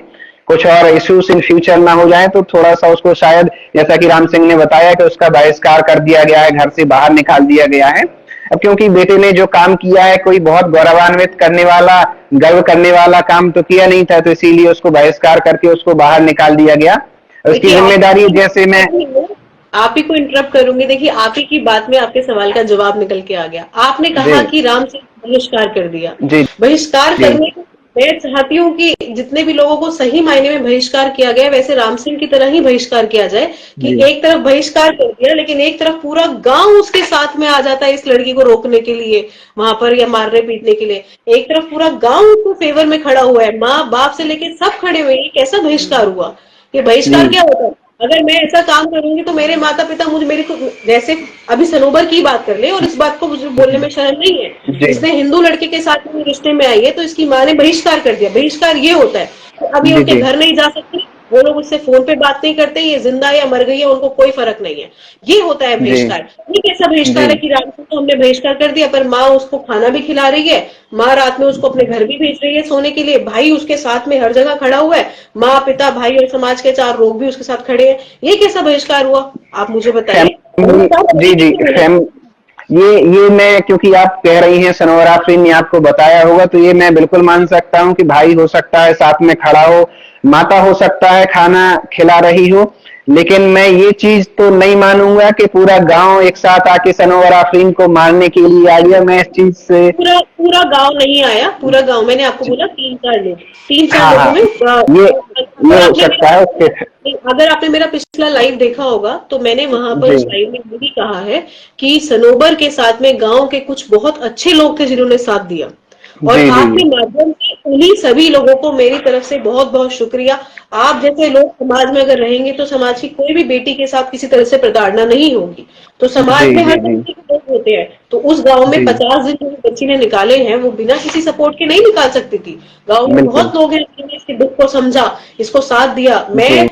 कुछ और इश्यूज इन फ्यूचर ना हो जाए तो थोड़ा सा उसको शायद, जैसा कि राम सिंह ने बताया कि उसका बहिष्कार कर दिया गया है, घर से बाहर निकाल दिया गया है। अब क्योंकि बेटे ने जो काम किया है कोई बहुत गौरवान्वित करने वाला, गर्व करने वाला काम तो किया नहीं था, तो इसीलिए उसको बहिष्कार करके उसको बाहर निकाल दिया गया। उसकी देखिए जिम्मेदारी जैसे मैं। आप ही को इंटरप्ट करूंगी। देखिए आप ही की बात में आपके सवाल का जवाब निकल के आ गया। आपने जी कहा कि राम से बहिष्कार कर दिया। जी बहिष्कार जी करने को मैं चाहती हूँ कि जितने भी लोगों को सही मायने में बहिष्कार किया गया, वैसे राम सिंह की तरह ही बहिष्कार किया जाए, कि जी एक तरफ बहिष्कार कर दिया लेकिन एक तरफ पूरा गांव उसके साथ में आ जाता है इस लड़की को रोकने के लिए वहां पर, या मारने पीटने के लिए। एक तरफ पूरा गांव उसको फेवर में खड़ा हुआ है, माँ बाप से लेके सब खड़े हुए हैं। ये कैसा बहिष्कार हुआ? ये बहिष्कार जी क्या होता है? अगर मैं ऐसा काम करूंगी तो मेरे माता पिता मुझे, मेरी जैसे अभी सनोबर की बात कर ले, और इस बात को मुझे बोलने में शर्म नहीं है, जी इसने हिंदू लड़के के साथ में रिश्ते में आई है तो इसकी माँ ने बहिष्कार कर दिया। बहिष्कार ये होता है तो अभी जी उनके जी घर नहीं जा सकती, वो लोग उससे फोन पे बात नहीं करते, ये जिंदा या मर गई है उनको कोई फर्क नहीं है। ये होता है जी बहिष्कार। ये कैसा जी बहिष्कार है कि रात को तो हमने बहिष्कार कर दिया पर माँ उसको खाना भी खिला रही है, माँ रात में उसको अपने घर भी भेज रही है सोने के लिए, भाई उसके साथ में हर जगह खड़ा हुआ है, माँ पिता भाई और समाज के 4 लोग भी उसके साथ खड़े हैं। ये कैसा बहिष्कार हुआ? आप मुझे बताइए। फैमिली। जी जी फैम ये मैं, क्योंकि आप कह रही हैं सनोवर आफरीन ने आपको बताया होगा, तो ये मैं बिल्कुल मान सकता हूँ कि भाई हो सकता है साथ में खड़ा हो, माता हो सकता है खाना खिला रही हो, लेकिन मैं ये चीज तो नहीं मानूंगा कि पूरा गांव एक साथ आके सनोवर आफरीन को मारने के लिए आ गया। मैं इस चीज से। पूरा पूरा गांव नहीं आया, पूरा गांव, मैंने आपको बोला 3-4 लोग, 3-4 हाँ लोगों हाँ, में ये अगर ये हो आपने सकता है उसके। अगर आपने मेरा पिछला लाइव देखा होगा तो मैंने वहां पर जी उस लाइव में ये भी कहा है कि सनोबर के साथ में गांव के कुछ बहुत अच्छे लोग थे जिन्होंने साथ दिया, और जी जी आपके माध्यम से उन्हीं सभी लोगों को मेरी तरफ से बहुत बहुत शुक्रिया। आप जैसे लोग समाज में अगर रहेंगे तो समाज की कोई भी बेटी के साथ किसी तरह से प्रताड़ना नहीं होगी। तो जी समाज में जी हर जी तरीके के लोग होते हैं, तो उस गांव में जी 50 दिन जो बच्ची ने निकाले हैं वो बिना किसी सपोर्ट के नहीं निकाल सकती थी। गांव में बिल्कुल। बहुत लोग हैं जिन्होंने इसके दुख को समझा, इसको साथ दिया। मैं जी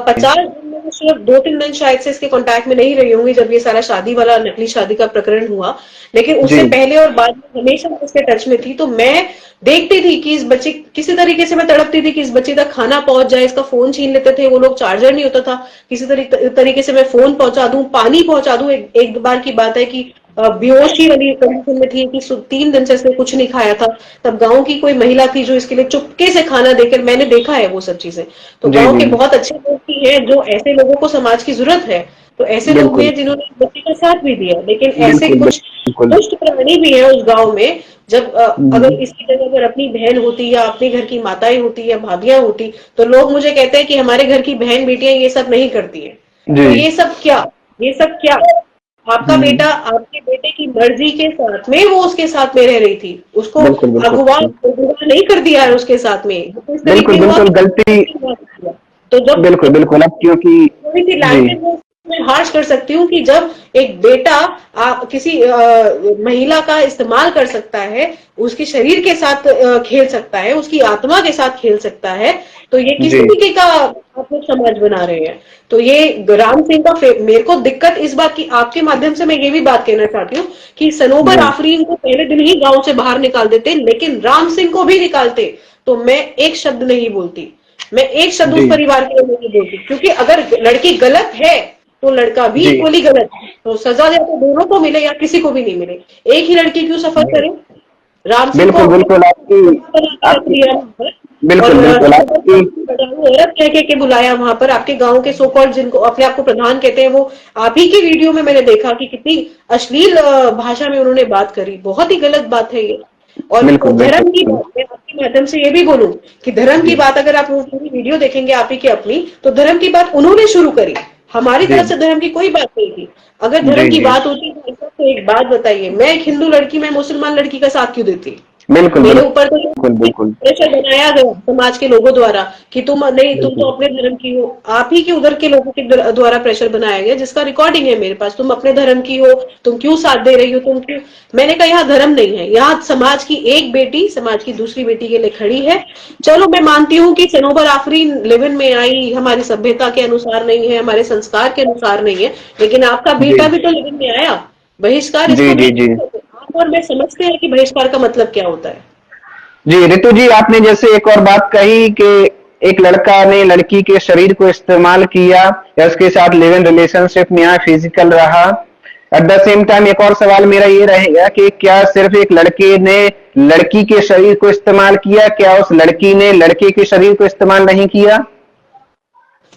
50 दिन में वो सिर्फ 2-3 दिन शायद से इसके कांटेक्ट में नहीं रही होंगी जब ये सारा शादी वाला नकली शादी का प्रकरण हुआ, लेकिन जी उससे पहले और बाद में हमेशा मैं उसके टच में थी। तो मैं देखती थी कि इस बच्चे किसी तरीके से, मैं तड़पती थी कि इस बच्चे तक खाना पहुंच जाए, इसका फोन छीन लेते थे वो लोग, चार्जर नहीं होता था, किसी तरीके से मैं फोन पहुंचा दूं, पानी पहुंचा दूं। एक बार की बात है कि बेहोशी वाली कंडीशन में थी कि 3 दिन से इसने कुछ नहीं खाया था। तब गांव की कोई महिला थी जो इसके लिए चुपके से खाना देकर, मैंने देखा है वो सब चीजें। तो जी गांव जी के बहुत अच्छे लोग भी हैं, जो ऐसे लोगों को समाज की जरूरत है, तो ऐसे लोग भी बिल्कुल हैं जिन्होंने इस बच्चे का साथ भी दिया। लेकिन ऐसे बिल्कुल कुछ बिल्कुल। दुष्ट प्राणी भी है उस गांव में। जब अगर हम्म, इसकी जगह अगर अपनी बहन होती या अपने घर की माताएं होती या भाभियां होती, तो लोग मुझे कहते हैं कि हमारे घर की बहन बेटियां ये सब नहीं करती है। जी तो ये सब क्या, आपका हम्म, बेटा आपके बेटे की मर्जी के साथ में वो उसके साथ में रह रही थी, उसको बिल्कुल बिल्कुल अगवा नहीं कर दिया है उसके साथ में। तो इस बिल्कुल तरीके हुआ बिल्कुल कि गलती। तो जब बिल्कुल बिल्कुल अब क्योंकि थोड़ी सी जी लैंग्वेज में हार्श कर सकती हूँ कि जब एक बेटा किसी महिला का इस्तेमाल कर सकता है, उसके शरीर के साथ खेल सकता है, उसकी आत्मा के साथ खेल सकता है, तो ये किस जी तरीके का आप लोग समाज बना रहे हैं। तो ये राम सिंह का मेरे को दिक्कत इस बात की, आपके माध्यम से मैं ये भी बात कहना चाहती हूँ कि सनोबर जी आफरीन को पहले दिन ही गांव से बाहर निकाल देते, लेकिन राम सिंह को भी निकालते तो मैं एक शब्द नहीं बोलती, मैं एक शब्द जी उस परिवार के लिए नहीं बोलती। क्योंकि अगर लड़की गलत है तो लड़का भी जी इक्वली गलत है, तो सजा या तो दोनों को मिले या किसी को भी नहीं मिले। एक ही लड़की क्यों सफर करे। राम सिंह को बिल्कुल अपने बिल्कुल बना के रख आपकी लिया वहां पर, और बिल्कुल बिल्कुल आपकी बचाओ औरत कह के बुलाया वहां पर। आपके गांव के सो कॉल्ड जिनको अपने आप को प्रधान कहते हैं, वो आप ही की वीडियो में मैंने देखा कि कितनी अश्लील भाषा में उन्होंने बात करी। बहुत ही गलत बात है ये। और बिल्कुल धर्म की बिल्कुल बात, मैं आपके माध्यम से ये भी बोलूं कि धर्म की जी बात अगर आप वो पूरी वीडियो देखेंगे आप ही की अपनी, तो धर्म की बात उन्होंने शुरू करी, हमारी जी तरफ से धर्म की कोई बात नहीं थी। अगर जी धर्म की जी बात होती तो एक बात बताइए, मैं एक हिंदू लड़की, मैं मुसलमान लड़की का साथ क्यों देती। बिल्कुल मेरे ऊपर तो बिल्कुल बिल्कुल प्रेशर बनाया गया समाज के लोगों द्वारा कि तुम नहीं, तुम तो बिल्कुल अपने धर्म की हो। आप ही के उधर के लोगों के द्वारा प्रेशर बनाया गया, जिसका रिकॉर्डिंग है मेरे पास। तुम अपने धर्म की हो, तुम क्यों साथ दे रही हो, तुम क्यों। मैंने कहा यहाँ धर्म नहीं है, यहाँ समाज की एक बेटी समाज की दूसरी बेटी के लिए खड़ी है। चलो मैं मानती हूँ कि सनोबर आफरीन लिव इन में आई, हमारी सभ्यता के अनुसार नहीं है, हमारे संस्कार के अनुसार नहीं है, लेकिन आपका जी बेटा भी तो लिव इन में आया। बहिष्कार जी इसको भी जी जी आप और मैं समझते हैं कि बहिष्कार का मतलब क्या होता है। जी रितु जी आपने जैसे एक और बात कही कि एक लड़का ने लड़की के शरीर को इस्तेमाल किया या उसके साथ लिव इन रिलेशनशिप में फिजिकल रहा। एट द सेम टाइम एक और सवाल मेरा ये रहेगा कि क्या सिर्फ एक लड़के ने लड़की के शरीर को इस्तेमाल किया, क्या उस लड़की ने लड़के के शरीर को इस्तेमाल नहीं किया?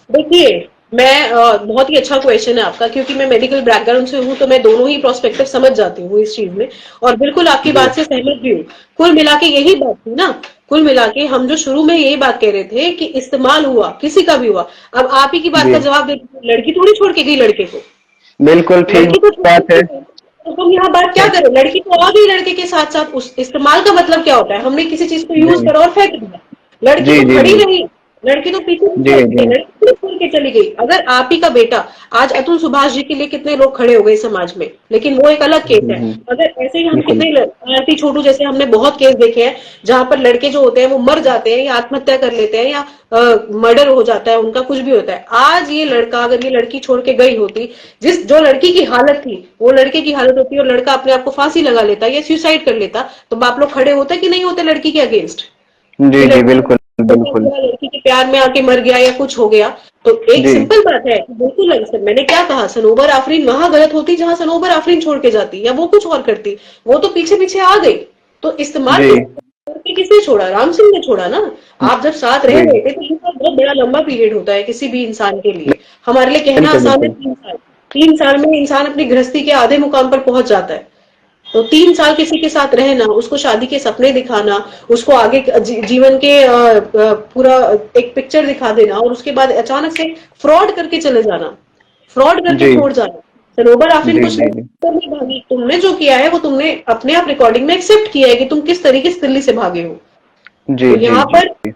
देखिए, मैं बहुत ही अच्छा क्वेश्चन है आपका, क्योंकि मैं मेडिकल बैकग्राउंड से हूँ, तो मैं दोनों ही प्रोस्पेक्टिव समझ जाती हूँ इस चीज में, और बिल्कुल आपकी जी बात से सहमत भी हूँ। कुल मिला के यही बात थी ना, कुल मिला के हम जो शुरू में यही बात कह रहे थे कि इस्तेमाल हुआ, किसी का भी हुआ। अब आप ही की बात जी का जवाब दे, लड़की थोड़ी छोड़ के गई लड़के को, बिल्कुल ठीक लड़की को छोड़ बात है। के गई। तो हम यहाँ बात क्या करें, लड़की तो आ गई लड़के के साथ साथ। उस इस्तेमाल का मतलब क्या होता है, हमने किसी चीज को यूज जी करा और फेंक दिया। लड़की जी तो जी खड़ी जी रही, लड़की तो पीछे जी पीछे जी रही, लड़की तो छोड़ के चली गई। अगर आप ही का बेटा, आज अतुल सुभाष जी के लिए कितने लोग खड़े हो गए समाज में, लेकिन वो एक अलग केस है। अगर ऐसे ही हम बिल्कुल कितने आरती छोटू जैसे हमने बहुत केस देखे हैं, जहां पर लड़के जो होते हैं वो मर जाते हैं या आत्महत्या कर लेते हैं या मर्डर हो जाता है उनका, कुछ भी होता है। आज ये लड़का, अगर ये लड़की छोड़ के गई होती, जो लड़की की हालत थी वो लड़के की हालत होती, और लड़का अपने आप को फांसी लगा लेता या सुसाइड कर लेता, तो बाप लोग खड़े होते कि नहीं होते लड़की के अगेंस्ट, जी कि जी लड़का बिल्कुल बिल्कुल लड़की के प्यार में आके मर गया या कुछ हो गया। तो एक जी सिंपल बात है, बिल्कुल मैंने क्या कहा, सनोबर आफरीन वहां गलत होती जहां सनोबर आफरीन छोड़ के जाती, या वो कुछ और करती। वो तो पीछे पीछे आ गई, तो इस्तेमाल जी किसने छोड़ा, राम सिंह ने छोड़ा ना। आप जब साथ रह जी रहे थे, तो ये बहुत बड़ा लंबा पीरियड होता है किसी भी इंसान के लिए। हमारे लिए कहना बिल्कुल आसान है बिल्कुल 3 साल, 3 साल में इंसान अपनी गृहस्थी के आधे मुकाम पर पहुंच जाता है। तो 3 साल किसी के साथ रहना, उसको शादी के सपने दिखाना, उसको आगे जीवन के पूरा एक पिक्चर दिखा देना, और उसके बाद अचानक से फ्रॉड करके चले जाना, फ्रॉड करके जी छोड़ जाना। सनोबर आफरीन जी कुछ जी जी नहीं भागी, तुमने जो किया है वो तुमने अपने आप रिकॉर्डिंग में एक्सेप्ट किया है कि तुम किस तरीके से दिल्ली से भागे हो। जी तो जी यहाँ जी पर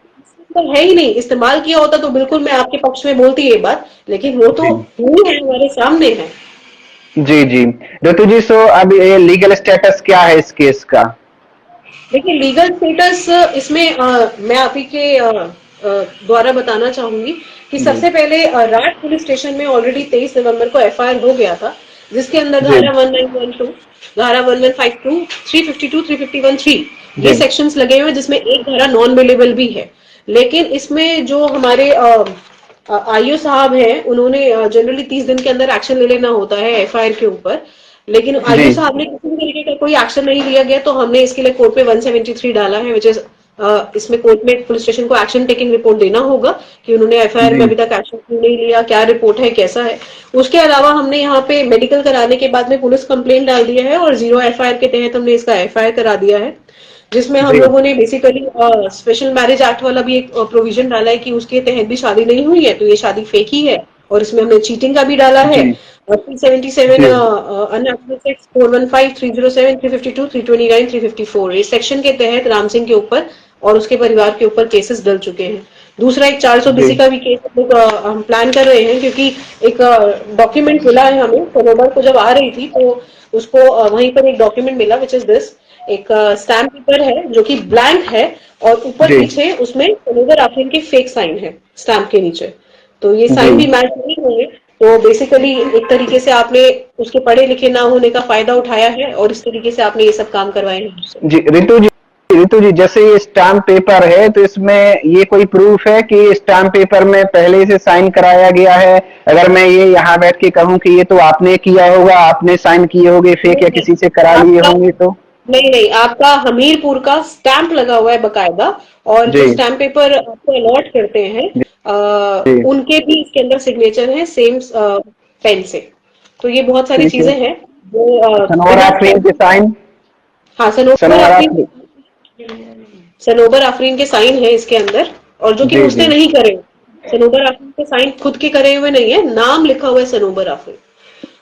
तो है ही नहीं, इस्तेमाल किया होता तो बिल्कुल मैं आपके पक्ष में बोलती ये बात, लेकिन वो तो जी हुई है, हमारे सामने है। जी जी। ऋतु जी, सो अब ये लीगल स्टेटस क्या है इस केस का? देखिए लीगल स्टेटस इसमें मैं आप ही के द्वारा बताना चाहूंगी कि जी सबसे पहले राट पुलिस स्टेशन में ऑलरेडी 23 नवंबर को एफआईआर हो गया था, जिसके अंदर जी धारा 1912, धारा 1152, 352, 351(3) ये जी सेक्शंस लगे हुए हैं, जिसमें एक धारा नॉन अवेलेबल भी है। लेकिन इसमें जो हमारे आईओ साहब हैं, उन्होंने जनरली 30 दिन के अंदर एक्शन ले लेना होता है एफआईआर के ऊपर, लेकिन जी आईओ साहब ने किसी भी तरीके का कोई एक्शन नहीं लिया गया, तो हमने इसके लिए कोर्ट में 173 डाला है, विच इज इसमें कोर्ट में पुलिस स्टेशन को एक्शन टेकिंग रिपोर्ट देना होगा कि उन्होंने एफआईआर में जी अभी तक एक्शन क्यों नहीं लिया, क्या रिपोर्ट है, कैसा है। उसके अलावा हमने यहाँ पे मेडिकल कराने के बाद में पुलिस कंप्लेंट डाल दिया है और 0 एफआईआर के तहत हमने इसका एफआईआर करा दिया है, जिसमें हम जी लोगों ने बेसिकली स्पेशल मैरिज एक्ट वाला भी एक प्रोविजन डाला है कि उसके तहत भी शादी नहीं हुई है तो ये शादी फेक ही है, और इसमें हमने चीटिंग का भी डाला है। जी 377 जी अनएप्लीकेबल सेक्स 415 307 352 329 354 इस सेक्शन के तहत राम सिंह के ऊपर और उसके परिवार के ऊपर केसेस डल चुके हैं। दूसरा एक 420 जी का भी केस हम लोग हम प्लान कर रहे हैं, क्योंकि एक डॉक्यूमेंट मिला है हमें सरोवर को जब आ रही थी, तो उसको वहीं पर एक डॉक्यूमेंट मिला विच इज दिस, एक स्टैम्प पेपर है जो कि ब्लैंक है और ऊपर जी पीछे उसमें सनोवर आफरीन के फेक साइन है स्टैम्प के नीचे, तो ये जी साइन भी मैच नहीं होंगे। तो बेसिकली एक तरीके से आपने उसके पढ़े लिखे ना होने का फायदा उठाया है और इस तरीके से आपने ये सब काम करवाए हैं हमसे। जी। ऋतु जी, जैसे ये स्टाम्प पेपर है तो इसमें ये कोई प्रूफ है कि स्टाम्प पेपर में पहले से साइन कराया गया है? अगर मैं ये यहाँ बैठ के कहूँ कि ये तो आपने किया होगा, आपने साइन किए होंगे फेक, या नहीं, किसी से करा लिए आपका होंगे, तो? नहीं नहीं आपका हमीरपुर का स्टैंप लगा हुआ है बकायदा, और जी जो स्टैम्प पेपर आपको अलॉट करते हैं जी। उनके भी इसके अंदर सिग्नेचर है सेम पेन से। तो ये बहुत सारी ठीक है। चीजें हैं जो सनोवर बिना आफरीन के साइन? हाँ सनोबर सनोवर आफरीन, आफरीन। सनोबर आफरीन के साइन है इसके अंदर, और जो कि जी उसने जी नहीं करे, सनोबर आफरीन के साइन खुद के करे हुए नहीं है, नाम लिखा हुआ है सनोबर आफरीन।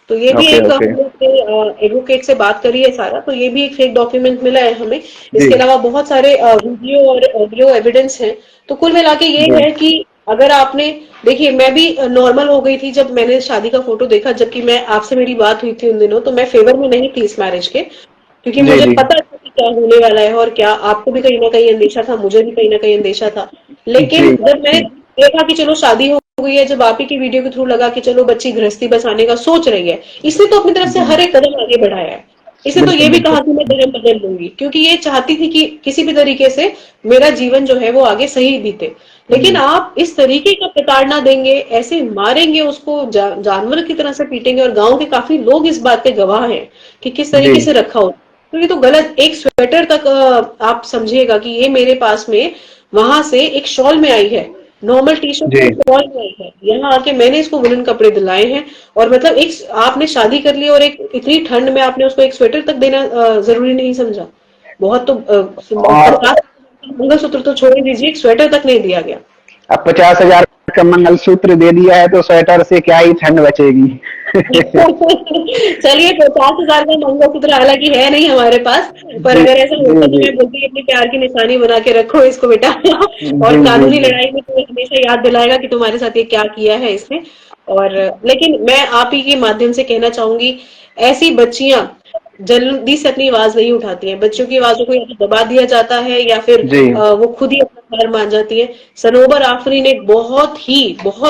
तो ये भी ओके एक ओके। हमने अपने एडवोकेट से बात करी है सारा, तो ये भी एक फेक डॉक्यूमेंट मिला है हमें। जी इसके अलावा बहुत सारे वीडियो और ऑडियो एविडेंस हैं। तो कुल मिला के ये जी है कि अगर आपने, देखिए मैं भी नॉर्मल हो गई थी जब मैंने शादी का फोटो देखा, जबकि मैं आपसे मेरी बात हुई थी उन दिनों, तो मैं फेवर में नहीं थी इस मैरिज के, क्योंकि जी मुझे जी पता था कि क्या होने वाला है, और क्या आपको भी कहीं ना कहीं अंदेशा था, मुझे भी कहीं ना कहीं अंदेशा था। लेकिन जी जब मैंने देखा कि चलो शादी हो गई है, जब आप ही की वीडियो के थ्रू लगा कि चलो बच्ची गृहस्थी बसाने का सोच रही है, इसने तो अपनी तरफ से जी। हर एक कदम आगे बढ़ाया है। इसने तो बिल्कुल ये भी बिल्कुल। कहा कि मैं धर्म बदल लूंगी, क्योंकि ये चाहती थी कि किसी भी तरीके से मेरा जीवन जो है वो आगे सही बीते। लेकिन जी आप इस तरीके का प्रताड़ना देंगे, ऐसे मारेंगे उसको, जानवर की तरह से पीटेंगे, और गांव के काफी लोग इस बात के गवाह हैं कि किस जी तरीके से रखा हो। तो ये तो गलत, एक स्वेटर तक आप समझिएगा कि ये मेरे पास में वहां से एक शॉल में आई है, नॉर्मल टी शर्ट जी। में शॉल में आई है, यहाँ आके मैंने इसको वुलन कपड़े दिलाए हैं। और मतलब एक आपने शादी कर ली और एक इतनी ठंड में आपने उसको एक स्वेटर तक देना जरूरी नहीं समझा? बहुत तो और 50 मंगलसूत्र तो छोड़ ही दीजिए, एक स्वेटर तक नहीं दिया गया। अब 50,000 का मंगलसूत्र दे दिया है तो स्वेटर से क्या ही ठंड बचेगी। चलिए 50,000 का मंगलसूत्र हालांकि है नहीं हमारे पास, पर जी अगर ऐसा होता जी तो जी मैं बोलती अपने प्यार की निशानी बना के रखो इसको बेटा। जी और जी कानूनी जी। लड़ाई में तो हमेशा याद दिलाएगा कि तुम्हारे साथ ये क्या किया है इसने। और लेकिन मैं आप ही के माध्यम से कहना चाहूंगी, ऐसी बच्चियां जल्दी से अपनी आवाज नहीं उठाती हैं, बच्चों की आवाजों को या तो दबा दिया जाता है या फिर जी वो खुद ही अपना हार मान जाती है। सनोबर आफरीन एक बहुत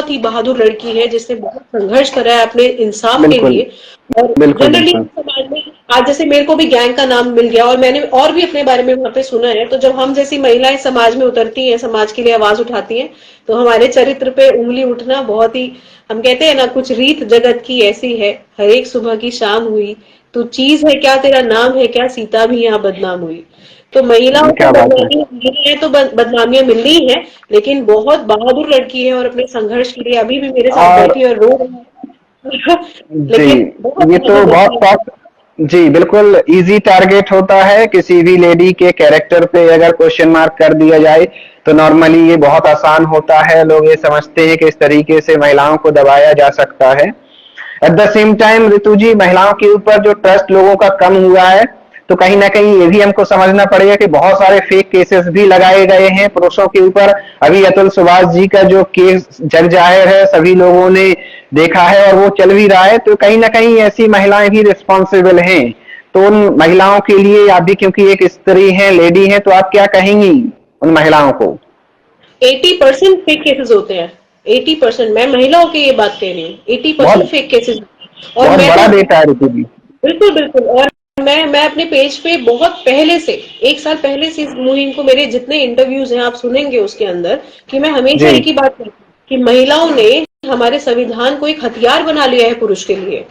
ही बहादुर लड़की है, जिसने बहुत संघर्ष करा है अपने इंसाफ के बिल्कुल लिए। और बिल्कुल जनरली बिल्कुल। समाज में आज जैसे मेरे को भी गैंग का नाम मिल गया, और मैंने और भी अपने बारे में वहां पे सुना है, तो जब हम जैसी महिलाएं समाज में उतरती हैं, समाज के लिए आवाज उठाती हैं, तो हमारे चरित्र पे उंगली उठना बहुत ही, हम कहते हैं ना, कुछ रीत जगत की ऐसी है, हर एक सुबह की शाम हुई, तू चीज है क्या, तेरा नाम है क्या, सीता भी यहाँ बदनाम हुई। तो महिलाओं को क्या बात है। बदनामी मिली है तो बदनामियां मिलनी ही है, लेकिन बहुत बहादुर लड़की है और अपने संघर्ष के लिए अभी भी मेरे साथ और बैठी है और रो रही है। जी, लेकिन बहुत ये तो बहादुर बहुत लड़की है। टॉप। जी बिल्कुल, इजी टारगेट होता है किसी भी लेडी के कैरेक्टर पे अगर क्वेश्चन मार्क कर दिया जाए तो नॉर्मली ये बहुत आसान होता है, लोग ये समझते हैं कि इस तरीके से महिलाओं को दबाया जा सकता है। एट द सेम टाइम ऋतु जी, महिलाओं के ऊपर जो ट्रस्ट लोगों का कम हुआ है, तो कहीं ना कहीं ये भी हमको समझना पड़ेगा कि बहुत सारे फेक केसेस भी लगाए गए हैं पुरुषों के ऊपर। अभी अतुल सुभाष जी का जो केस जग जाहिर है, सभी लोगों ने देखा है और वो चल भी रहा है, तो कहीं ना कहीं ऐसी महिलाएं भी रिस्पॉन्सिबल हैं। तो उन महिलाओं के लिए आप भी क्योंकि एक स्त्री हैं, लेडी हैं, तो आप क्या कहेंगी उन महिलाओं को? 80% फेक केसेस होते हैं। 80%, मैं महिलाओं की ये बात कह रही हूँ, 80% बहुत फेक केसेस। और बहुत मैं बड़ा तो डेटा है ऋतु जी। बिल्कुल बिल्कुल। और मैं अपने पेज पे बहुत पहले से, 1 साल पहले से इस मुहिम को, मेरे जितने इंटरव्यूज हैं आप सुनेंगे उसके अंदर, कि मैं हमेशा जी एक ही बात कहती हूँ कि महिलाओं ने हमारे संविधान को एक हथियार बना लिया है पुरुष के लिए।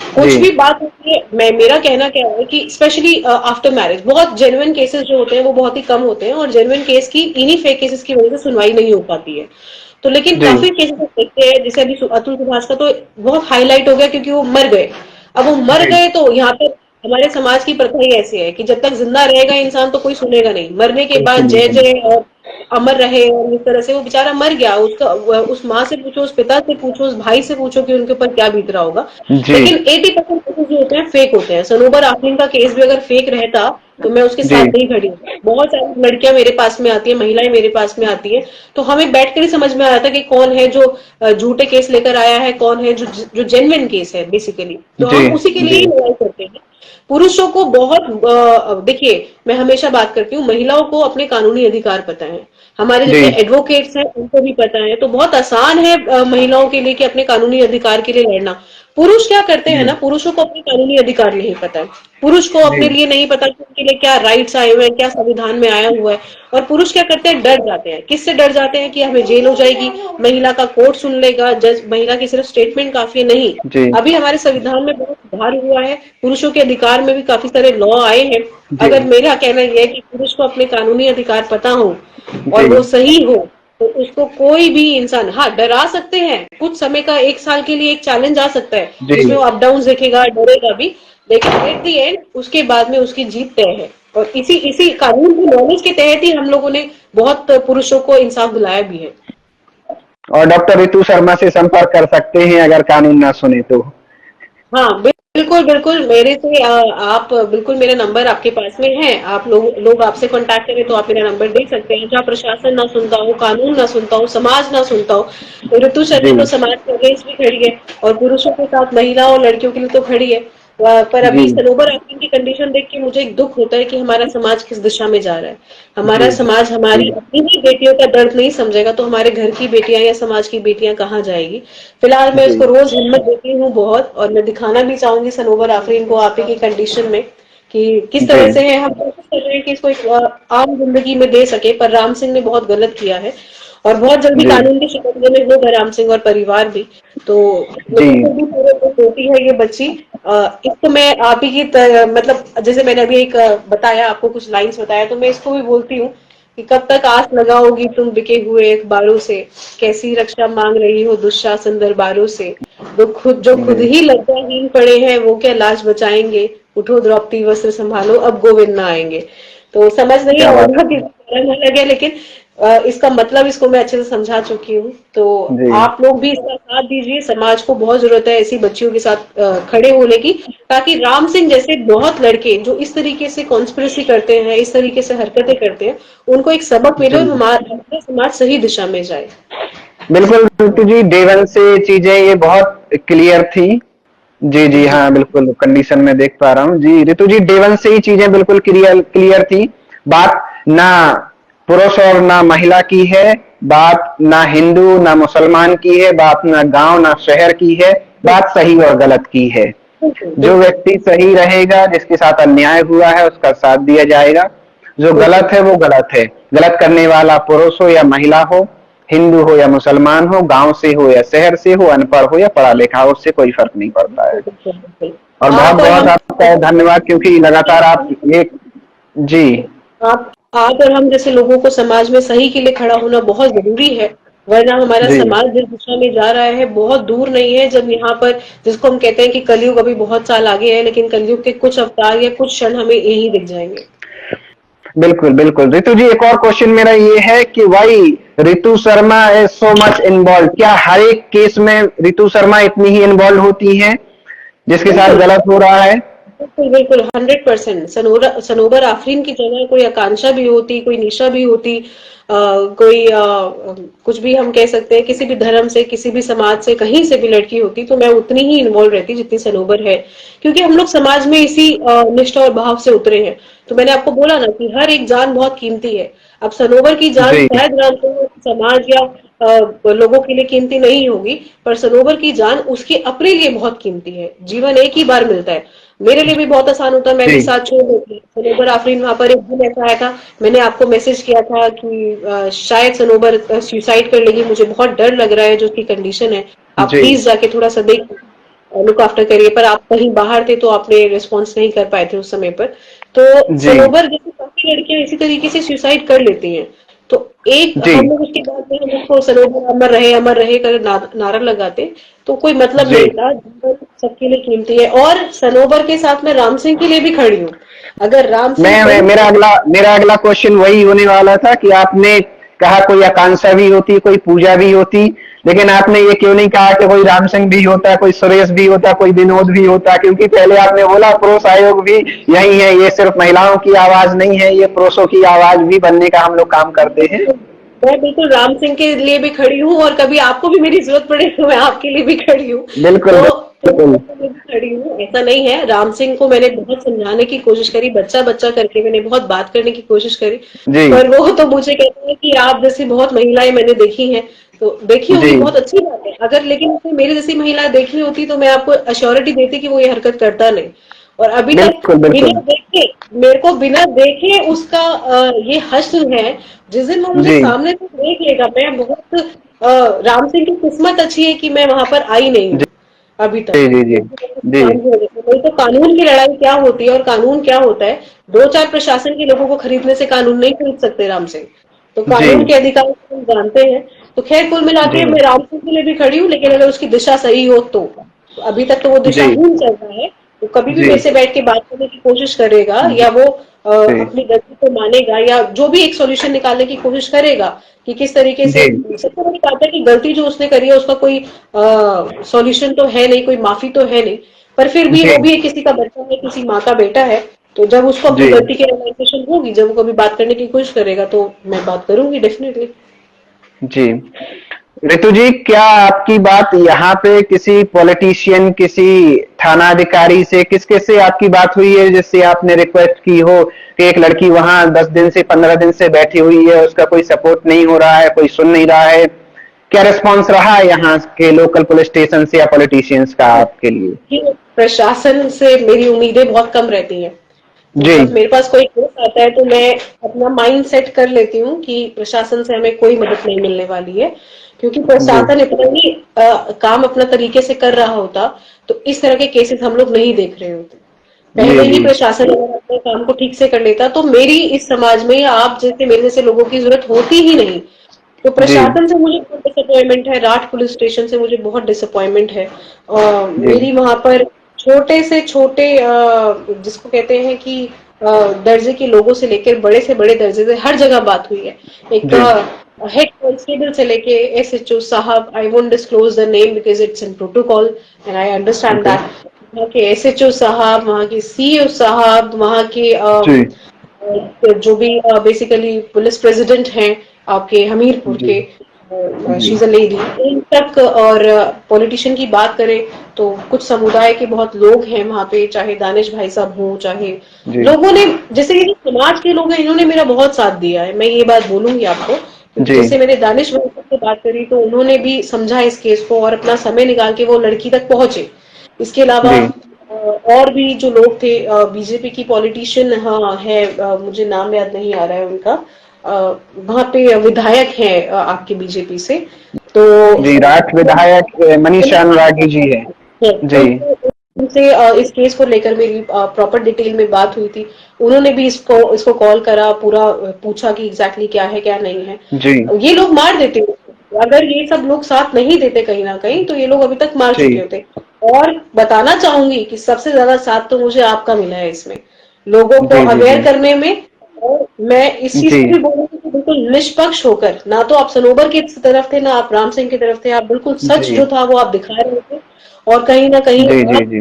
जी कुछ भी बात होती है, मैं मेरा कहना क्या है कि स्पेशली आफ्टर मैरिज बहुत जेन्युइन केसेस जो होते हैं वो बहुत ही कम होते हैं, और जेन्युइन केस की इन्हीं फेक केसेस की वजह से सुनवाई नहीं हो पाती है। तो लेकिन जी काफी केसेस देखते हैं, जैसे अभी अतुल सुभाष का तो बहुत हाईलाइट हो गया क्योंकि वो मर गए। अब वो मर जी गए तो यहाँ पर हमारे समाज की प्रथा ही ऐसी है कि जब तक जिंदा रहेगा इंसान तो कोई सुनेगा नहीं, मरने के बाद बिल्कुल जय बिल्कुल। जय और अमर रहे। और इस तरह से वो बेचारा मर गया, उसका उस माँ से पूछो, उस पिता से पूछो, उस भाई से पूछो कि उनके ऊपर क्या बीत रहा होगा। जी लेकिन 80% केसेस जो होते हैं फेक होते हैं। सनोबर आफरीन का केस भी अगर फेक रहता तो मैं उसके जी साथ नहीं खड़ी हूँ। बहुत सारी लड़कियां मेरे पास में आती है, महिलाएं मेरे पास में आती है, तो हमें बैठकर ही समझ में आया था कि कौन है जो झूठे केस लेकर आया है, कौन है जो जेन्युइन केस है बेसिकली। तो जी हम उसी के लिए जी ही लड़ाई करते हैं। पुरुषों को बहुत देखिए, मैं हमेशा बात करती हूँ, महिलाओं को अपने कानूनी अधिकार पता है। हमारे जी जितने एडवोकेट्स हैं उनको भी पता है, तो बहुत आसान है महिलाओं के लिए कि अपने कानूनी अधिकार के लिए लड़ना। पुरुष क्या करते हैं जी ना, पुरुषों को अपने कानूनी अधिकार नहीं पता है। पुरुष को जी अपने लिए नहीं पता कि उनके लिए क्या राइट्स आए हुए हैं, क्या संविधान में आया हुआ है। और पुरुष क्या करते हैं, डर जाते हैं। किससे डर जाते हैं? कि हमें जेल हो जाएगी, महिला का कोर्ट सुन लेगा, जज, महिला की सिर्फ स्टेटमेंट काफी नहीं। जी अभी हमारे संविधान में बहुत सुधार हुआ है, पुरुषों के अधिकार में भी काफी सारे लॉ आए हैं। जी अगर मेरा कहना यह है कि पुरुष को अपने कानूनी अधिकार पता हो और जी वो सही हो, तो उसको कोई भी इंसान, हाँ डरा सकते हैं कुछ समय का, 1 साल के लिए एक चैलेंज आ सकता है जी जिसमें वो अप डाउन देखेगा, डरेगा भी, लेकिन एट द एंड उसके बाद में उसकी जीत तय है। और इसी इसी कानून की नॉलेज के तहत ही हम लोगों ने बहुत पुरुषों को इंसाफ दिलाया भी है। और डॉक्टर रितु शर्मा से संपर्क कर सकते हैं अगर कानून ना सुने तो। हाँ बिल्कुल बिल्कुल, मेरे से आप बिल्कुल, मेरा नंबर आपके पास में है, आप लोग आपसे कांटेक्ट करें तो आप मेरा नंबर दे सकते हैं। जहाँ प्रशासन ना सुनता हो, कानून ना सुनता हो, समाज ना सुनता हो, तो ऋतु जी शर्मा तो समाज के अगेंस्ट भी खड़ी है और पुरुषों के साथ, महिलाओं और लड़कियों के लिए तो खड़ी है। पर जी अभी सनोबर आखिर की कंडीशन देख के मुझे एक दुख होता है कि हमारा समाज किस दिशा में जा रहा है। जी हमारा समाज जी हमारी अपनी ही बेटियों का दर्द नहीं समझेगा तो हमारे घर की बेटियां या समाज की बेटियां कहाँ जाएगी। फिलहाल मैं जी इसको रोज हिम्मत देती हूँ बहुत, और मैं दिखाना भी चाहूंगी सनोवर आफरीन को आप ही की कंडीशन में कि किस जी तरह से है। हम कोशिश कर रहे हैं कि इसको एक आम जिंदगी में दे सके, पर राम सिंह ने बहुत गलत किया है और बहुत जल्दी जी कानून के शिकंजे में होगा राम सिंह और परिवार भी। तो जी लोगों को भी पूरे दुख होती है ये बच्ची। इसको मैं आप ही की मतलब जैसे मैंने अभी एक बताया, आपको कुछ लाइंस बताया, तो मैं इसको भी बोलती हूँ कि कब तक आस लगाओगी तुम बिके हुए अखबारों से, कैसी रक्षा मांग रही हो दुशासन दरबारों से, जो खुद ही लज्जाहीन पड़े हैं वो क्या लाज बचाएंगे, उठो द्रौपदी वस्त्र संभालो अब गोविंद ना आएंगे। तो समझ नहीं क्या बात आऊंगा कि है। न लगे, लेकिन इसका मतलब इसको मैं अच्छे से समझा चुकी हूँ। तो जी आप लोग भी इसका साथ दीजिए, समाज को बहुत जरूरत है ऐसी बच्चियों के साथ खड़े होने की, ताकि राम सिंह जैसे बहुत लड़के जो इस तरीके से कॉन्स्पिरेसी करते हैं, इस तरीके से हरकतें करते हैं, उनको एक सबक मिले जी और हमारा समाज सही दिशा में जाए। बिल्कुल ऋतु जी, डे वन से चीजें ये बहुत क्लियर थी। जी जी जी हाँ बिल्कुल, कंडीशन में देख पा रहा हूँ जी ऋतु जी, डे वन से ही चीजें बिल्कुल क्लियर क्लियर थी। बात ना पुरुष और ना महिला की है, बात ना हिंदू ना मुसलमान की है, बात ना गांव ना शहर की है, बात सही और गलत की है। बिल्कुल जो बिल्कुल व्यक्ति सही रहेगा, जिसके साथ अन्याय हुआ है, उसका साथ दिया जाएगा। जो बिल्कुल गलत है वो गलत है। गलत करने वाला पुरुष हो या महिला हो, हिंदू हो या मुसलमान हो, गांव से हो या शहर से हो, अनपढ़ हो या पढ़ा लिखा हो, उससे कोई फर्क नहीं पड़ता है। बिल्कुल बिल्कुल। और बहुत आप और बहुत हम आपका धन्यवाद, क्योंकि लगातार आप एक जी आप और हम जैसे लोगों को समाज में सही के लिए खड़ा होना बहुत जरूरी है, वरना हमारा जी समाज जिस दिशा में जा रहा है बहुत दूर नहीं है। जब यहाँ पर, जिसको हम कहते हैं कि कलयुग अभी बहुत साल आगे है, लेकिन कलयुग के कुछ अवतार या कुछ क्षण हमें यही दिख जाएंगे। बिल्कुल बिल्कुल। ऋतु जी, एक और क्वेश्चन मेरा ये है कि why Ritu Sharma is so much involved? क्या हर एक केस में ऋतु शर्मा इतनी ही इन्वॉल्व होती हैं जिसके साथ बिल्कुल गलत हो रहा है? बिल्कुल बिल्कुल 100%। सनोबर आफरीन की जगह कोई आकांक्षा भी होती, कोई निशा भी होती, कोई कुछ भी हम कह सकते हैं, किसी भी धर्म से, किसी भी समाज से, कहीं से भी लड़की होती तो मैं उतनी ही इन्वॉल्व रहती जितनी सनोबर है। क्योंकि हम लोग समाज में इसी निष्ठा और भाव से उतरे हैं। तो मैंने आपको बोला ना कि हर एक जान बहुत कीमती है। अब सनोबर की जान जी शायद समाज या लोगों के लिए कीमती नहीं होगी, पर सनोबर की जान उसके अपने लिए बहुत कीमती है। जीवन एक ही बार मिलता है। मेरे लिए भी बहुत आसान होता, मैं भी जी साथ छोड़ देती। सनोबर आफरीन वहां पर एक दिन ऐसा आया था, मैंने आपको मैसेज किया था कि शायद सनोबर सुसाइड कर लेगी, मुझे बहुत डर लग रहा है जो उसकी कंडीशन है, आप जी प्लीज जाके थोड़ा सा देख लुक आफ्टर करिए। पर आप कहीं बाहर थे तो आपने रिस्पॉन्स नहीं कर पाए थे उस समय पर। तो जी सनोबर जैसे काफी लड़कियां इसी तरीके से सुसाइड कर लेती हैं। तो एक जी हम लोग उसके बाद में हम उसको सनोबर अमर रहे कर नारा लगाते तो कोई मतलब जी नहीं था। जीवन सबके लिए कीमती है। और सनोबर के साथ मैं राम सिंह के लिए भी खड़ी हूँ। अगर राम सिंह कहीं मेरा अगला क्वेश्चन वही होने वाला था कि आपने कहा कोई आकांक्षा भी होती, कोई पूजा भी होती, लेकिन आपने ये क्यों नहीं कहा कि कोई राम सिंह भी होता, कोई सुरेश भी होता, कोई विनोद भी होता? क्योंकि पहले आपने बोला पुरुष आयोग भी यही है, ये सिर्फ महिलाओं की आवाज नहीं है, ये पुरुषों की आवाज भी बनने का हम लोग काम करते हैं। मैं बिल्कुल राम सिंह के लिए भी खड़ी हूँ, और कभी आपको भी मेरी जरूरत पड़े तो मैं आपके लिए भी खड़ी हूँ। बिल्कुल तो बिल्कुल। मैं भी खड़ी हूँ, ऐसा नहीं है। राम सिंह को मैंने बहुत समझाने की कोशिश करी, बच्चा बच्चा करके मैंने बहुत बात करने की कोशिश करी, जी पर वो तो मुझे कहते हैं कि आप जैसी बहुत महिलाएं मैंने देखी हैं। तो देखी जी होगी, बहुत अच्छी बात है। अगर लेकिन उसने मेरी जैसी महिला देखी होती तो मैं आपको अश्योरिटी देती कि वो ये हरकत करता नहीं। और अभी तक बिल्कुल बिल्कुल। बिना देखे, मेरे को बिना देखे उसका ये हश्र है। जिस दिन वो मुझे जी सामने से देख लेगा, मैं बहुत राम सिंह की किस्मत अच्छी है कि मैं वहां पर आई नहीं जी हूँ अभी तक। जी जी जी जी नहीं तो कानून की लड़ाई क्या होती है और कानून क्या होता है, दो चार प्रशासन के लोगों को खरीदने से कानून नहीं खरीद सकते राम सिंह। तो जी कानून के अधिकार हम जानते हैं। तो खैर कुल मिला जी के मैं राम सिंह के लिए भी खड़ी हूँ, लेकिन अगर उसकी दिशा सही हो तो। अभी तक तो वो जी दिशाहीन चल रहा है। तो कभी भी जी मेरे से बैठ के बात करने की कोशिश करेगा, जी या वो जी अपनी गलती को मानेगा, या जो भी एक सॉल्यूशन निकालने की कोशिश करेगा कि किस तरीके से। जी सबसे बड़ी बात है कि गलती जो उसने करी है उसका कोई सॉल्यूशन तो है नहीं, कोई माफी तो है नहीं। पर फिर भी जी वो भी किसी का बच्चा है, किसी माँ का बेटा है। तो जब उसको अपनी जी गलती की रियलाइजेशन होगी, जब वो कभी बात करने की कोशिश करेगा, तो मैं बात करूंगी डेफिनेटली। जी। ऋतु जी, क्या आपकी बात यहाँ पे किसी पॉलिटिशियन, किसी थानाधिकारी से, किसके से आपकी बात हुई है जिससे आपने रिक्वेस्ट की हो कि एक लड़की वहां 10 दिन से 15 दिन से बैठी हुई है, उसका कोई सपोर्ट नहीं हो रहा है, कोई सुन नहीं रहा है? क्या रिस्पॉन्स रहा है यहाँ के लोकल पुलिस स्टेशन से या पॉलिटिशियंस का आपके लिए? प्रशासन से मेरी उम्मीदें बहुत कम रहती हैं। तो जी जब मेरे पास कोई केस आता है तो मैं अपना माइंड सेट कर लेती हूँ कि प्रशासन से हमें कोई मदद नहीं मिलने वाली है। क्योंकि जी प्रशासन इतना ही काम अपना तरीके से कर रहा होता तो इस तरह के केसेस हम लोग नहीं देख रहे होते। जी पहले ही जी प्रशासन अगर अपने काम को ठीक से कर लेता तो मेरी इस समाज में या आप जैसे मेरे जैसे लोगों की जरूरत होती ही नहीं। तो जी प्रशासन से मुझे बहुत डिसअपॉइंटमेंट है, राठ पुलिस स्टेशन से मुझे बहुत डिसअपॉइंटमेंट है। जी मेरी वहां पर छोटे से छोटे जिसको कहते हैं कि दर्जे के लोगों से लेकर बड़े से बड़े दर्जे से हर जगह बात हुई है। एक जी हेड कांस्टेबल से लेके एसएचओ साहब, I won't disclose the name because it's in protocol and I understand okay that. वहाँ के एसएचओ साहब, वहाँ के सीईओ साहब, वहाँ के जी जो भी बेसिकली पुलिस प्रेसिडेंट हैं आपके हमीरपुर जी के, जी शीज अ लेडी, इन तक। और पॉलिटिशियन की बात करें तो कुछ समुदाय के बहुत लोग हैं वहां पे, चाहे दानिश भाई साहब हों, चाहे जी लोगों ने, जैसे ये समाज के लोग हैं, इन्होंने मेरा बहुत साथ दिया है। मैं ये बात बोलूंगी आपको, क्योंकि जी जैसे मैंने दानिश भाई साहब से बात करी तो उन्होंने भी समझा इस केस को और अपना समय निकाल के वो लड़की तक पहुंचे। इसके अलावा जी और भी जो लोग थे, बीजेपी की पॉलिटिशियन, हाँ है, मुझे नाम याद नहीं आ रहा है उनका, वहां पे विधायक है आपके बीजेपी से। तो जी राठ विधायक मनीषा अनुरागी जी है। जी उनसे इस केस को लेकर मेरी प्रॉपर डिटेल में बात हुई थी। उन्होंने भी इसको कॉल करा, पूरा पूछा कि एग्जैक्टली क्या है क्या नहीं है। जी ये लोग मार देते हैं। अगर ये सब लोग साथ नहीं देते कहीं ना कहीं तो ये लोग अभी तक मार चुके जी होते। और बताना चाहूंगी कि सबसे ज्यादा साथ तो मुझे आपका मिला है इसमें, लोगों को जी जी जी अवेयर करने में। और मैं इस चीज जी को भी बोलूंगी कि बिल्कुल निष्पक्ष होकर, ना तो आप सनोबर की तरफ थे ना आप राम सिंह की तरफ थे, आप बिल्कुल सच जी जो था वो आप दिखा रहे थे। और कहीं ना कहीं जी जी आप जी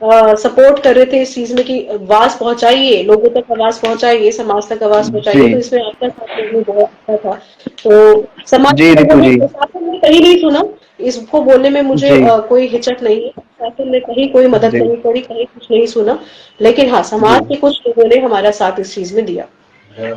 सपोर्ट कर रहे थे इस चीज में कि आवाज पहुंचाइए, लोगों तक आवाज पहुंचाइए, समाज तक आवाज पहुंचाइए, तो जी इसमें आपका साथ देना बहुत अच्छा था। तो समाज जी के लोगों रितु ने जी। प्रशासन ने कहीं नहीं सुना, इसको बोलने में मुझे जी कोई हिचक नहीं है, प्रशासन ने कहीं कोई मदद जी नहीं करी, कहीं कुछ नहीं सुना, लेकिन हाँ जी समाज के कुछ लोगों ने हमारा साथ इस चीज में दिया।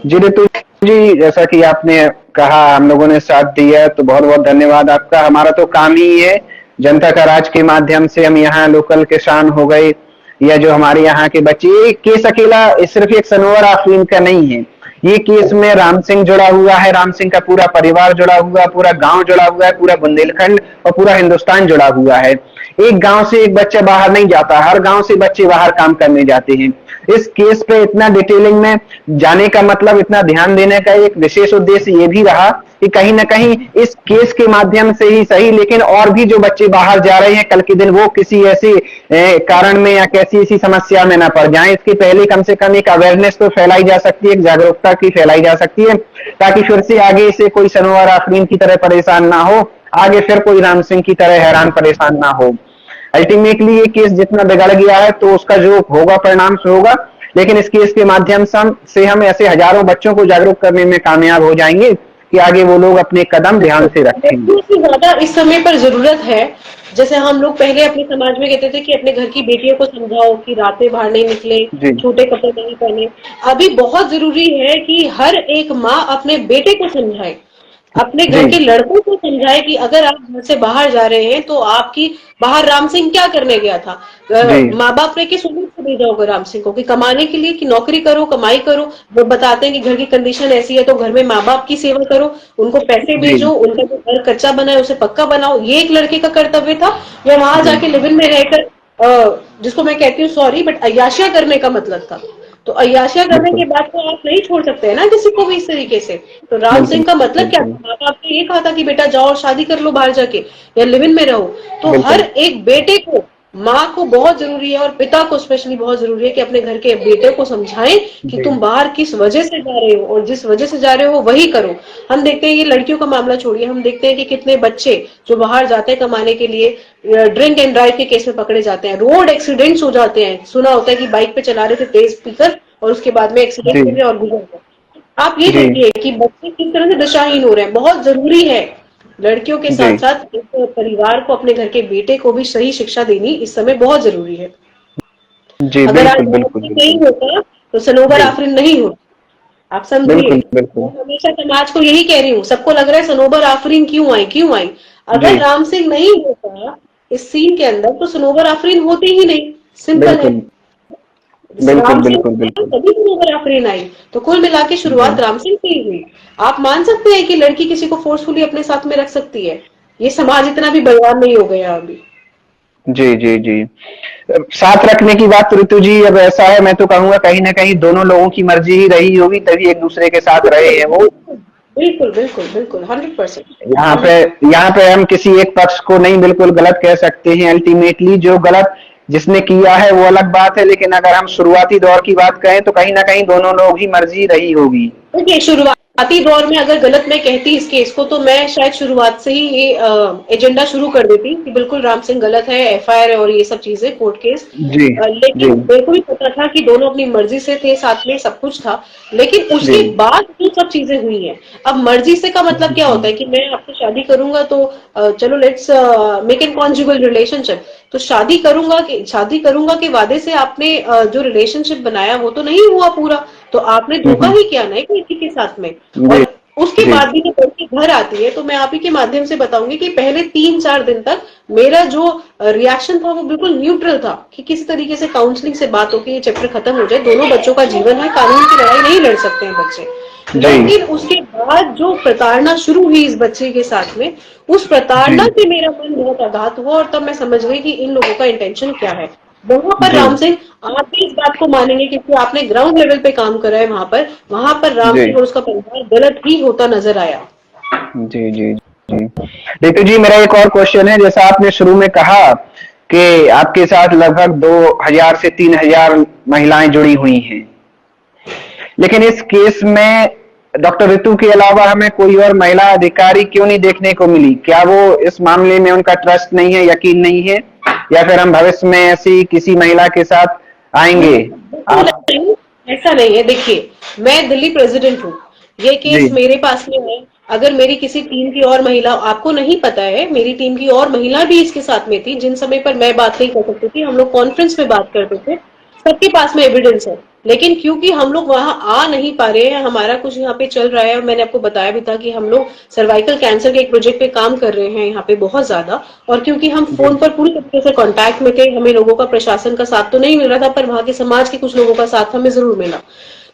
जी रितु जी, जैसा कि आपने कहा हम लोगों ने साथ दिया, तो बहुत बहुत धन्यवाद आपका। हमारा तो काम ही है जनता का राज के माध्यम से हम यहाँ लोकल किसान हो गए या जो हमारे यहाँ के बच्चे, ये केस अकेला सिर्फ एक सनोवर आफरीन का नहीं है, ये केस में राम सिंह जुड़ा हुआ है, राम सिंह का पूरा परिवार जुड़ा हुआ है, पूरा गांव जुड़ा हुआ है, पूरा बुंदेलखंड और पूरा हिंदुस्तान जुड़ा हुआ है। एक गांव से एक बच्चा बाहर नहीं जाता, हर गांव से बच्चे बाहर काम करने जाते हैं। इस केस पे इतना डिटेलिंग में जाने का मतलब, इतना ध्यान देने का एक विशेष उद्देश्य ये भी रहा कि कहीं ना कहीं इस केस के माध्यम से ही सही, लेकिन और भी जो बच्चे बाहर जा रहे हैं कल के दिन वो किसी ऐसे कारण में या कैसी ऐसी समस्या में ना पड़ जाएं, इसके पहले कम से कम एक अवेयरनेस तो फैलाई जा सकती है, एक जागरूकता की फैलाई जा सकती है, ताकि फिर से आगे से कोई सनोवर आफरीन की तरह परेशान ना हो, आगे फिर कोई राम सिंह की तरह हैरान परेशान ना हो। अल्टीमेटली ये केस जितना बिगड़ गया है तो उसका जो होगा परिणाम से होगा, लेकिन इस केस के माध्यम से हम ऐसे हजारों बच्चों को जागरूक करने में कामयाब हो जाएंगे कि आगे वो लोग अपने कदम ध्यान से रखें। बेटियों की ज्यादा इस समय पर जरूरत है। जैसे हम लोग पहले अपने समाज में कहते थे कि अपने घर की बेटियों को समझाओ कि रातें बाहर नहीं निकले, जी छोटे कपड़े नहीं पहने। अभी बहुत जरूरी है कि हर एक माँ अपने बेटे को समझाए, अपने जी घर के लड़कों को समझाए कि अगर आप घर से बाहर जा रहे हैं तो आपकी, बाहर राम सिंह क्या करने गया था? जी माँ बाप ने किस उम्मीद से भेजा होगा राम सिंह को कि कमाने के लिए, कि नौकरी करो, कमाई करो। वो बताते हैं कि घर की कंडीशन ऐसी है तो घर में माँ बाप की सेवा करो, उनको पैसे जी भेजो, उनका जो घर कच्चा बना है उसे पक्का बनाओ, ये एक लड़के का कर्तव्य था। या वहां जी जाके लिव इन में रहकर जिसको मैं कहती हूँ सॉरी बट अय्याशिया करने का मतलब था। तो अय्याशिया करने बिल्कुल के बाद तो आप नहीं छोड़ सकते हैं ना किसी को भी इस तरीके से। तो राम बिल्कुल सिंह का मतलब क्या बिल्कुल था? माँ बाप ने ये कहा था कि बेटा जाओ और शादी कर लो बाहर जाके, या लिव इन में रहो। तो हर बिल्कुल एक बेटे को, माँ को बहुत जरूरी है और पिता को स्पेशली बहुत जरूरी है कि अपने घर के बेटे को समझाएं कि जी तुम बाहर किस वजह से जा रहे हो और जिस वजह से जा रहे हो वही करो। हम देखते हैं, ये लड़कियों का मामला छोड़िए, हम देखते हैं कि कितने बच्चे जो बाहर जाते हैं कमाने के लिए, ड्रिंक एंड ड्राइव के केस में पकड़े जाते हैं, रोड एक्सीडेंट्स हो जाते हैं। सुना होता है कि बाइक पे चला रहे थे तेज पीकर और उसके बाद में एक्सीडेंट जी हो गया और गुजर गए। आप ये जी देखिए कि बच्चे किस तरह से दिशाहीन हो रहे हैं। बहुत जरूरी है लड़कियों के जी साथ साथ एक परिवार को, अपने घर के बेटे को भी सही शिक्षा देनी इस समय बहुत जरूरी है। जी अगर आज बिल्कुल बिल्कुल राजनीति नहीं बिल्कुल होता तो सनोवर जी आफरीन नहीं होता। आप समझिए, बिल्कुल बिल्कुल मैं हमेशा समाज को यही कह रही हूँ, सबको लग रहा है सनोवर आफरीन क्यों आई क्यों आई। जी अगर राम सिंह नहीं होता इस सीन के अंदर तो सनोवर आफरीन होती ही नहीं। सिंपल है। बिल्कुल बिल्कुल राम सिंह बिल्कुल आया बिल्कुल तभी सनोवर आफरीन आई। तो कुल मिला के जी शुरुआत राम सिंह से ही हुई। आप मान सकते हैं कि लड़की किसी को फोर्सफुली अपने साथ में रख सकती है? ये समाज इतना भी बलवान नहीं हो गया अभी। जी जी जी। साथ रखने की बात तो ऋतु जी अब ऐसा है, मैं तो कहूंगा कहीं ना कहीं दोनों लोगों की मर्जी ही रही होगी तभी एक दूसरे के साथ रहे बिल्कुल हैं वो। बिल्कुल बिल्कुल बिल्कुल 100%। यहाँ पे यहाँ पे हम किसी एक पक्ष को नहीं बिल्कुल गलत कह सकते हैं। अल्टीमेटली जो गलत जिसने किया है वो अलग बात है, लेकिन अगर हम शुरुआती दौर की बात करें तो कहीं ना कहीं दोनों लोग ही मर्जी रही होगी। देखिए, शुरुआती दौर में अगर गलत मैं कहती इस केस को तो मैं शायद शुरुआत से ही ये एजेंडा शुरू कर देती कि बिल्कुल राम सिंह गलत है, एफआईआर और ये सब चीजें, कोर्ट केस। जी जी लेकिन मेरे को भी पता था कि दोनों अपनी मर्जी से थे, साथ में सब कुछ था। लेकिन जी उसके बाद जो सब चीजें हुई हैं, अब मर्जी से का मतलब क्या होता है कि मैं आपसे शादी करूंगा तो चलो let's make an conjugal relationship. तो शादी करूंगा के वादे से आपने जो रिलेशनशिप बनाया वो तो नहीं हुआ पूरा। तो आपने धोखा ही किया ना एक लड़की के साथ में। जी और उसके जी बाद भी जब लड़की घर आती है तो मैं आप ही के माध्यम से बताऊंगी कि पहले 3-4 दिन तक मेरा जो रिएक्शन था वो बिल्कुल न्यूट्रल था कि किस तरीके से काउंसलिंग से बात होकर ये चैप्टर खत्म हो जाए। दोनों बच्चों का जीवन है, कानून की लड़ाई नहीं लड़ सकते हैं बच्चे। जी लेकिन उसके बाद जो प्रताड़ना शुरू हुई इस बच्चे के साथ में, उस जी प्रताड़ना से मेरा मन बहुत आघात हुआ और तब मैं समझ गई कि इन लोगों का इंटेंशन क्या है। वहां पर जी राम सिंह, आप भी इस बात को मानेंगे क्योंकि आपने ग्राउंड लेवल पे काम करा है वहां पर राम जी सिंह और उसका परिवार गलत ही होता नजर आया। जी जी जी। रितु जी मेरा एक और क्वेश्चन है, जैसा आपने शुरू में कहा कि आपके साथ लगभग 2000 से 3000 महिलाएं जुड़ी हुई हैं, लेकिन इस केस में डॉक्टर ऋतु के अलावा हमें कोई और महिला अधिकारी क्यों नहीं देखने को मिली? क्या वो इस मामले में उनका ट्रस्ट नहीं है, यकीन नहीं है? या फिर हम भविष्य में ऐसी किसी महिला के साथ आएंगे? बिल्कुल आप नहीं, ऐसा नहीं है। देखिए, मैं दिल्ली प्रेसिडेंट हूँ, ये जी केस मेरे पास में है। अगर मेरी किसी टीम की और महिला, आपको नहीं पता है, मेरी टीम की और महिला भी इसके साथ में थी, जिन समय पर मैं बात नहीं कर सकती थी, हम लोग कॉन्फ्रेंस में बात करते थे, सबके पास में एविडेंस है। लेकिन क्योंकि हम लोग वहां आ नहीं पा रहे हैं, हमारा कुछ यहाँ पे चल रहा है, और मैंने आपको बताया भी था कि हम लोग सर्वाइकल कैंसर के एक प्रोजेक्ट पे काम कर रहे हैं यहाँ पे बहुत ज्यादा। और क्योंकि हम जी फोन पर पूरी तरीके से कांटेक्ट में थे, हमें लोगों का, प्रशासन का साथ तो नहीं मिल रहा था, पर वहां के समाज के कुछ लोगों का साथ हमें जरूर मिला।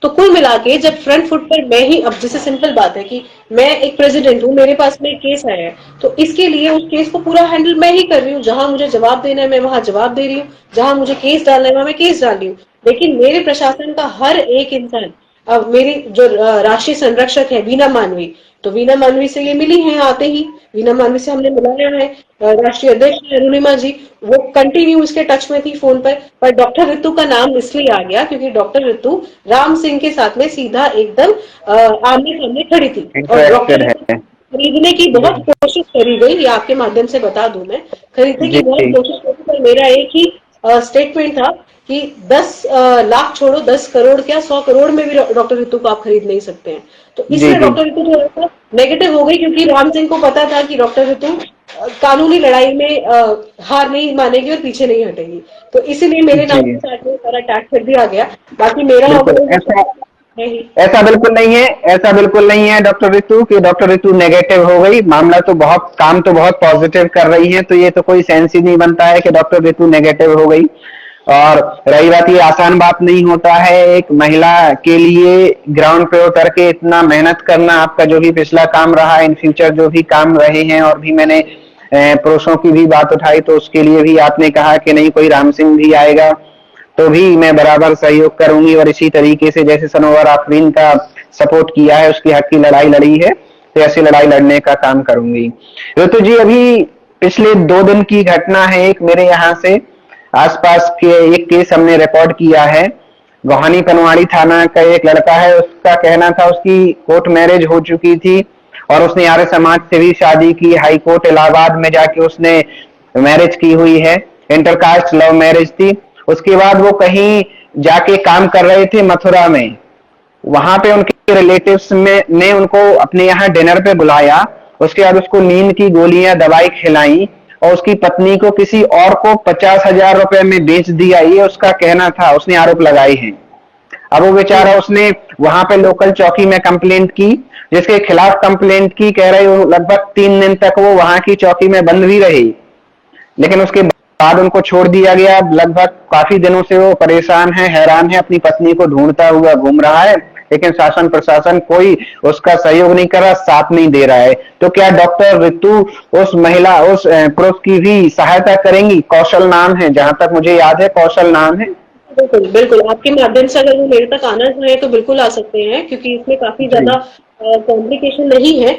तो कुल मिला के जब फ्रंट फुट पर मैं ही, अब जैसे सिंपल बात है कि मैं एक प्रेसिडेंट हूँ, मेरे पास में एक केस आया है, तो इसके लिए उस केस को पूरा हैंडल मैं ही कर रही हूँ। जहां मुझे जवाब देना है मैं वहां जवाब दे रही हूँ, जहां मुझे केस डालना है वहां मैं केस डाल रही हूँ। लेकिन मेरे प्रशासन का हर एक इंसान, अब मेरी जो राष्ट्रीय संरक्षक है वीना मानवी, तो वीना मानवी से ये मिली हैं आते ही, वीना मानवी से हमने मिलाया है। राष्ट्रीय अध्यक्ष है अरुणिमा जी, वो कंटिन्यू उसके टच में थी फोन पर डॉक्टर ऋतु का नाम इसलिए आ गया क्योंकि डॉक्टर ऋतु राम सिंह के साथ में सीधा एकदम आमने सामने खड़ी थी। और इंटरेक्टेड डॉक्टर ऋतु है। खरीदने की जी बहुत कोशिश करी गई, ये आपके माध्यम से बता दूं मैं, खरीदने की जी बहुत जी कोशिश करी, पर मेरा एक ही स्टेटमेंट था कि 10 लाख छोड़ो, 10 करोड़ क्या 100 करोड़ में भी डॉक्टर ऋतु को आप खरीद नहीं सकते हैं। तो जी इसमें जी डॉक्टर ऋतु थोड़ा सा नेगेटिव हो गई, क्योंकि राम सिंह को पता था कि डॉक्टर ऋतु कानूनी लड़ाई में हार नहीं मानेगी और पीछे नहीं हटेगी। तो इसीलिए मेरे नाम जी के साथ में सारा अटैक कर दिया गया। बाकी मेरा बिल्कुल ऐसा ऑर्गेनाइजेशन है ही। ऐसा बिल्कुल नहीं है, ऐसा बिल्कुल नहीं है डॉक्टर ऋतु कि डॉक्टर ऋतु नेगेटिव हो गई। मामला तो बहुत, काम तो बहुत पॉजिटिव कर रही है, तो ये तो कोई सेंस ही नहीं बनता है कि डॉक्टर ऋतु नेगेटिव हो गई। और रही बात, ये आसान बात नहीं होता है एक महिला के लिए ग्राउंड पे उतर के इतना मेहनत करना। आपका जो भी पिछला काम रहा, इन फ्यूचर जो भी काम रहे हैं, और भी मैंने पुरुषों की भी बात उठाई तो उसके लिए भी आपने कहा कि नहीं कोई राम सिंह भी आएगा तो भी मैं बराबर सहयोग करूंगी। और इसी तरीके से जैसे सनोवर आफरीन का सपोर्ट किया है, उसकी हक की लड़ाई लड़ी है, तो ऐसी लड़ाई लड़ने का काम करूंगी। ऋतु जी, अभी पिछले 2 दिन की घटना है, एक मेरे यहाँ से आसपास के एक केस हमने रिकॉर्ड किया है। गोहानी पनवाड़ी थाना का एक लड़का है, उसका कहना था उसकी कोर्ट मैरिज हो चुकी थी और उसने आर्य समाज से भी शादी की, हाई कोर्ट इलाहाबाद में जाके उसने मैरिज की हुई है, इंटरकास्ट लव मैरिज थी। उसके बाद वो कहीं जाके काम कर रहे थे मथुरा में, वहां पे उनके रिलेटिव्स में ने उनको अपने यहाँ डिनर पे बुलाया। उसके बाद उसको नींद की गोलियां दवाई खिलाई और उसकी पत्नी को किसी और को 50,000 रुपए में बेच दिया, ये उसका कहना था, उसने आरोप लगाए हैं। अब वो बेचारा, उसने वहां पे लोकल चौकी में कंप्लेंट की, जिसके खिलाफ कंप्लेंट की, कह रहे हो लगभग 3 दिन तक वो वहां की चौकी में बंद भी रही, लेकिन उसके बाद उनको छोड़ दिया गया। लगभग काफी दिनों से वो परेशान है, हैरान है, अपनी पत्नी को ढूंढता हुआ घूम रहा है, लेकिन शासन प्रशासन कोई उसका सहयोग नहीं कर रहा, साथ नहीं दे रहा है। तो क्या डॉक्टर ऋतु उस महिला, उस पुरुष की भी सहायता करेंगी? कौशल नाम है, जहां तक मुझे याद है कौशल नाम है। बिल्कुल, बिल्कुल, आपके माध्यम से अगर वो मेरे तक आना चाहे तो बिल्कुल आ सकते हैं, क्योंकि इसमें काफ़ी जी ज़्यादा कॉम्प्लिकेशन नहीं है।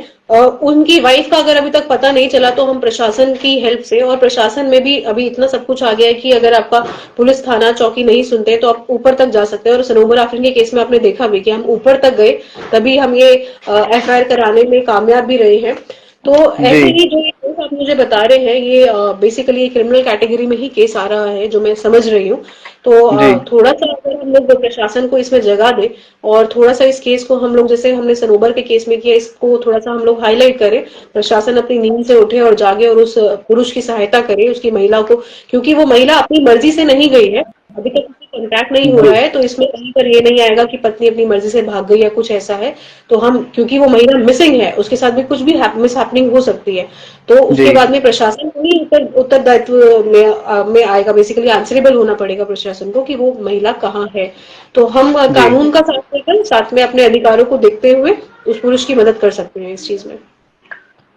उनकी वाइफ का अगर अभी तक पता नहीं चला तो हम प्रशासन की हेल्प से, और प्रशासन में भी अभी इतना सब कुछ आ गया है कि अगर आपका पुलिस थाना चौकी नहीं सुनते तो आप ऊपर तक जा सकते हैं। और सनोबर आफरीन के केस में आपने देखा भी कि हम ऊपर तक गए, तभी हम ये एफआईआर कराने में कामयाब भी रहे हैं। तो जी ऐसे ही जो ये केस आप मुझे बता रहे हैं, ये बेसिकली क्रिमिनल कैटेगरी में ही केस आ रहा है, जो मैं समझ रही हूँ। तो जी थोड़ा सा अगर हम लोग प्रशासन को इसमें जगह दें, और थोड़ा सा इस केस को हम लोग, जैसे हमने सनोबर के केस में किया, इसको थोड़ा सा हम लोग हाईलाइट करें, प्रशासन अपनी नींद से उठे और जागे और उस पुरुष की सहायता करे, उसकी महिला को, क्योंकि वो महिला अपनी मर्जी से नहीं गई है, अभी तक उससे कॉन्टैक्ट नहीं हो जी रहा है, तो इसमें कहीं पर ये नहीं आएगा कि पत्नी अपनी मर्जी से भाग गई या कुछ ऐसा है। तो हम, क्योंकि वो महिला मिसिंग है, उसके साथ भी कुछ भी मिस हैपनिंग हो सकती है, तो जी उसके बाद में प्रशासन को ही उत्तरदायित्व में आएगा, बेसिकली आंसरेबल होना पड़ेगा प्रशासन को कि वो महिला कहाँ है। तो हम जी कानून का साथ लेकर, साथ में अपने अधिकारों को देखते हुए उस पुरुष की मदद कर सकते हैं इस चीज में।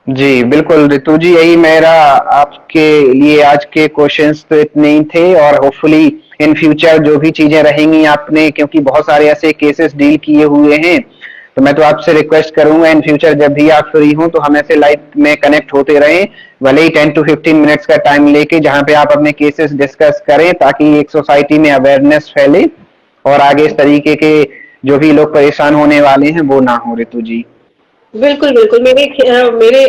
जी बिल्कुल ऋतु जी, यही मेरा आपके लिए आज के क्वेश्चंस तो इतने ही थे। और होपफुली इन फ्यूचर जो भी चीजें रहेंगी, आपने क्योंकि बहुत सारे ऐसे केसेस डील किए हुए हैं, तो मैं तो आपसे रिक्वेस्ट करूंगा इन फ्यूचर जब भी आप फ्री हो तो हम ऐसे लाइव में कनेक्ट होते रहें, भले ही 10 to 15 मिनट्स का टाइम लेके, जहां पे आप अपने केसेस डिस्कस करें, ताकि एक सोसाइटी में अवेयरनेस फैले और आगे इस तरीके के जो भी लोग परेशान होने वाले हैं वो ना हो। ऋतु जी बिल्कुल, बिल्कुल। मेरे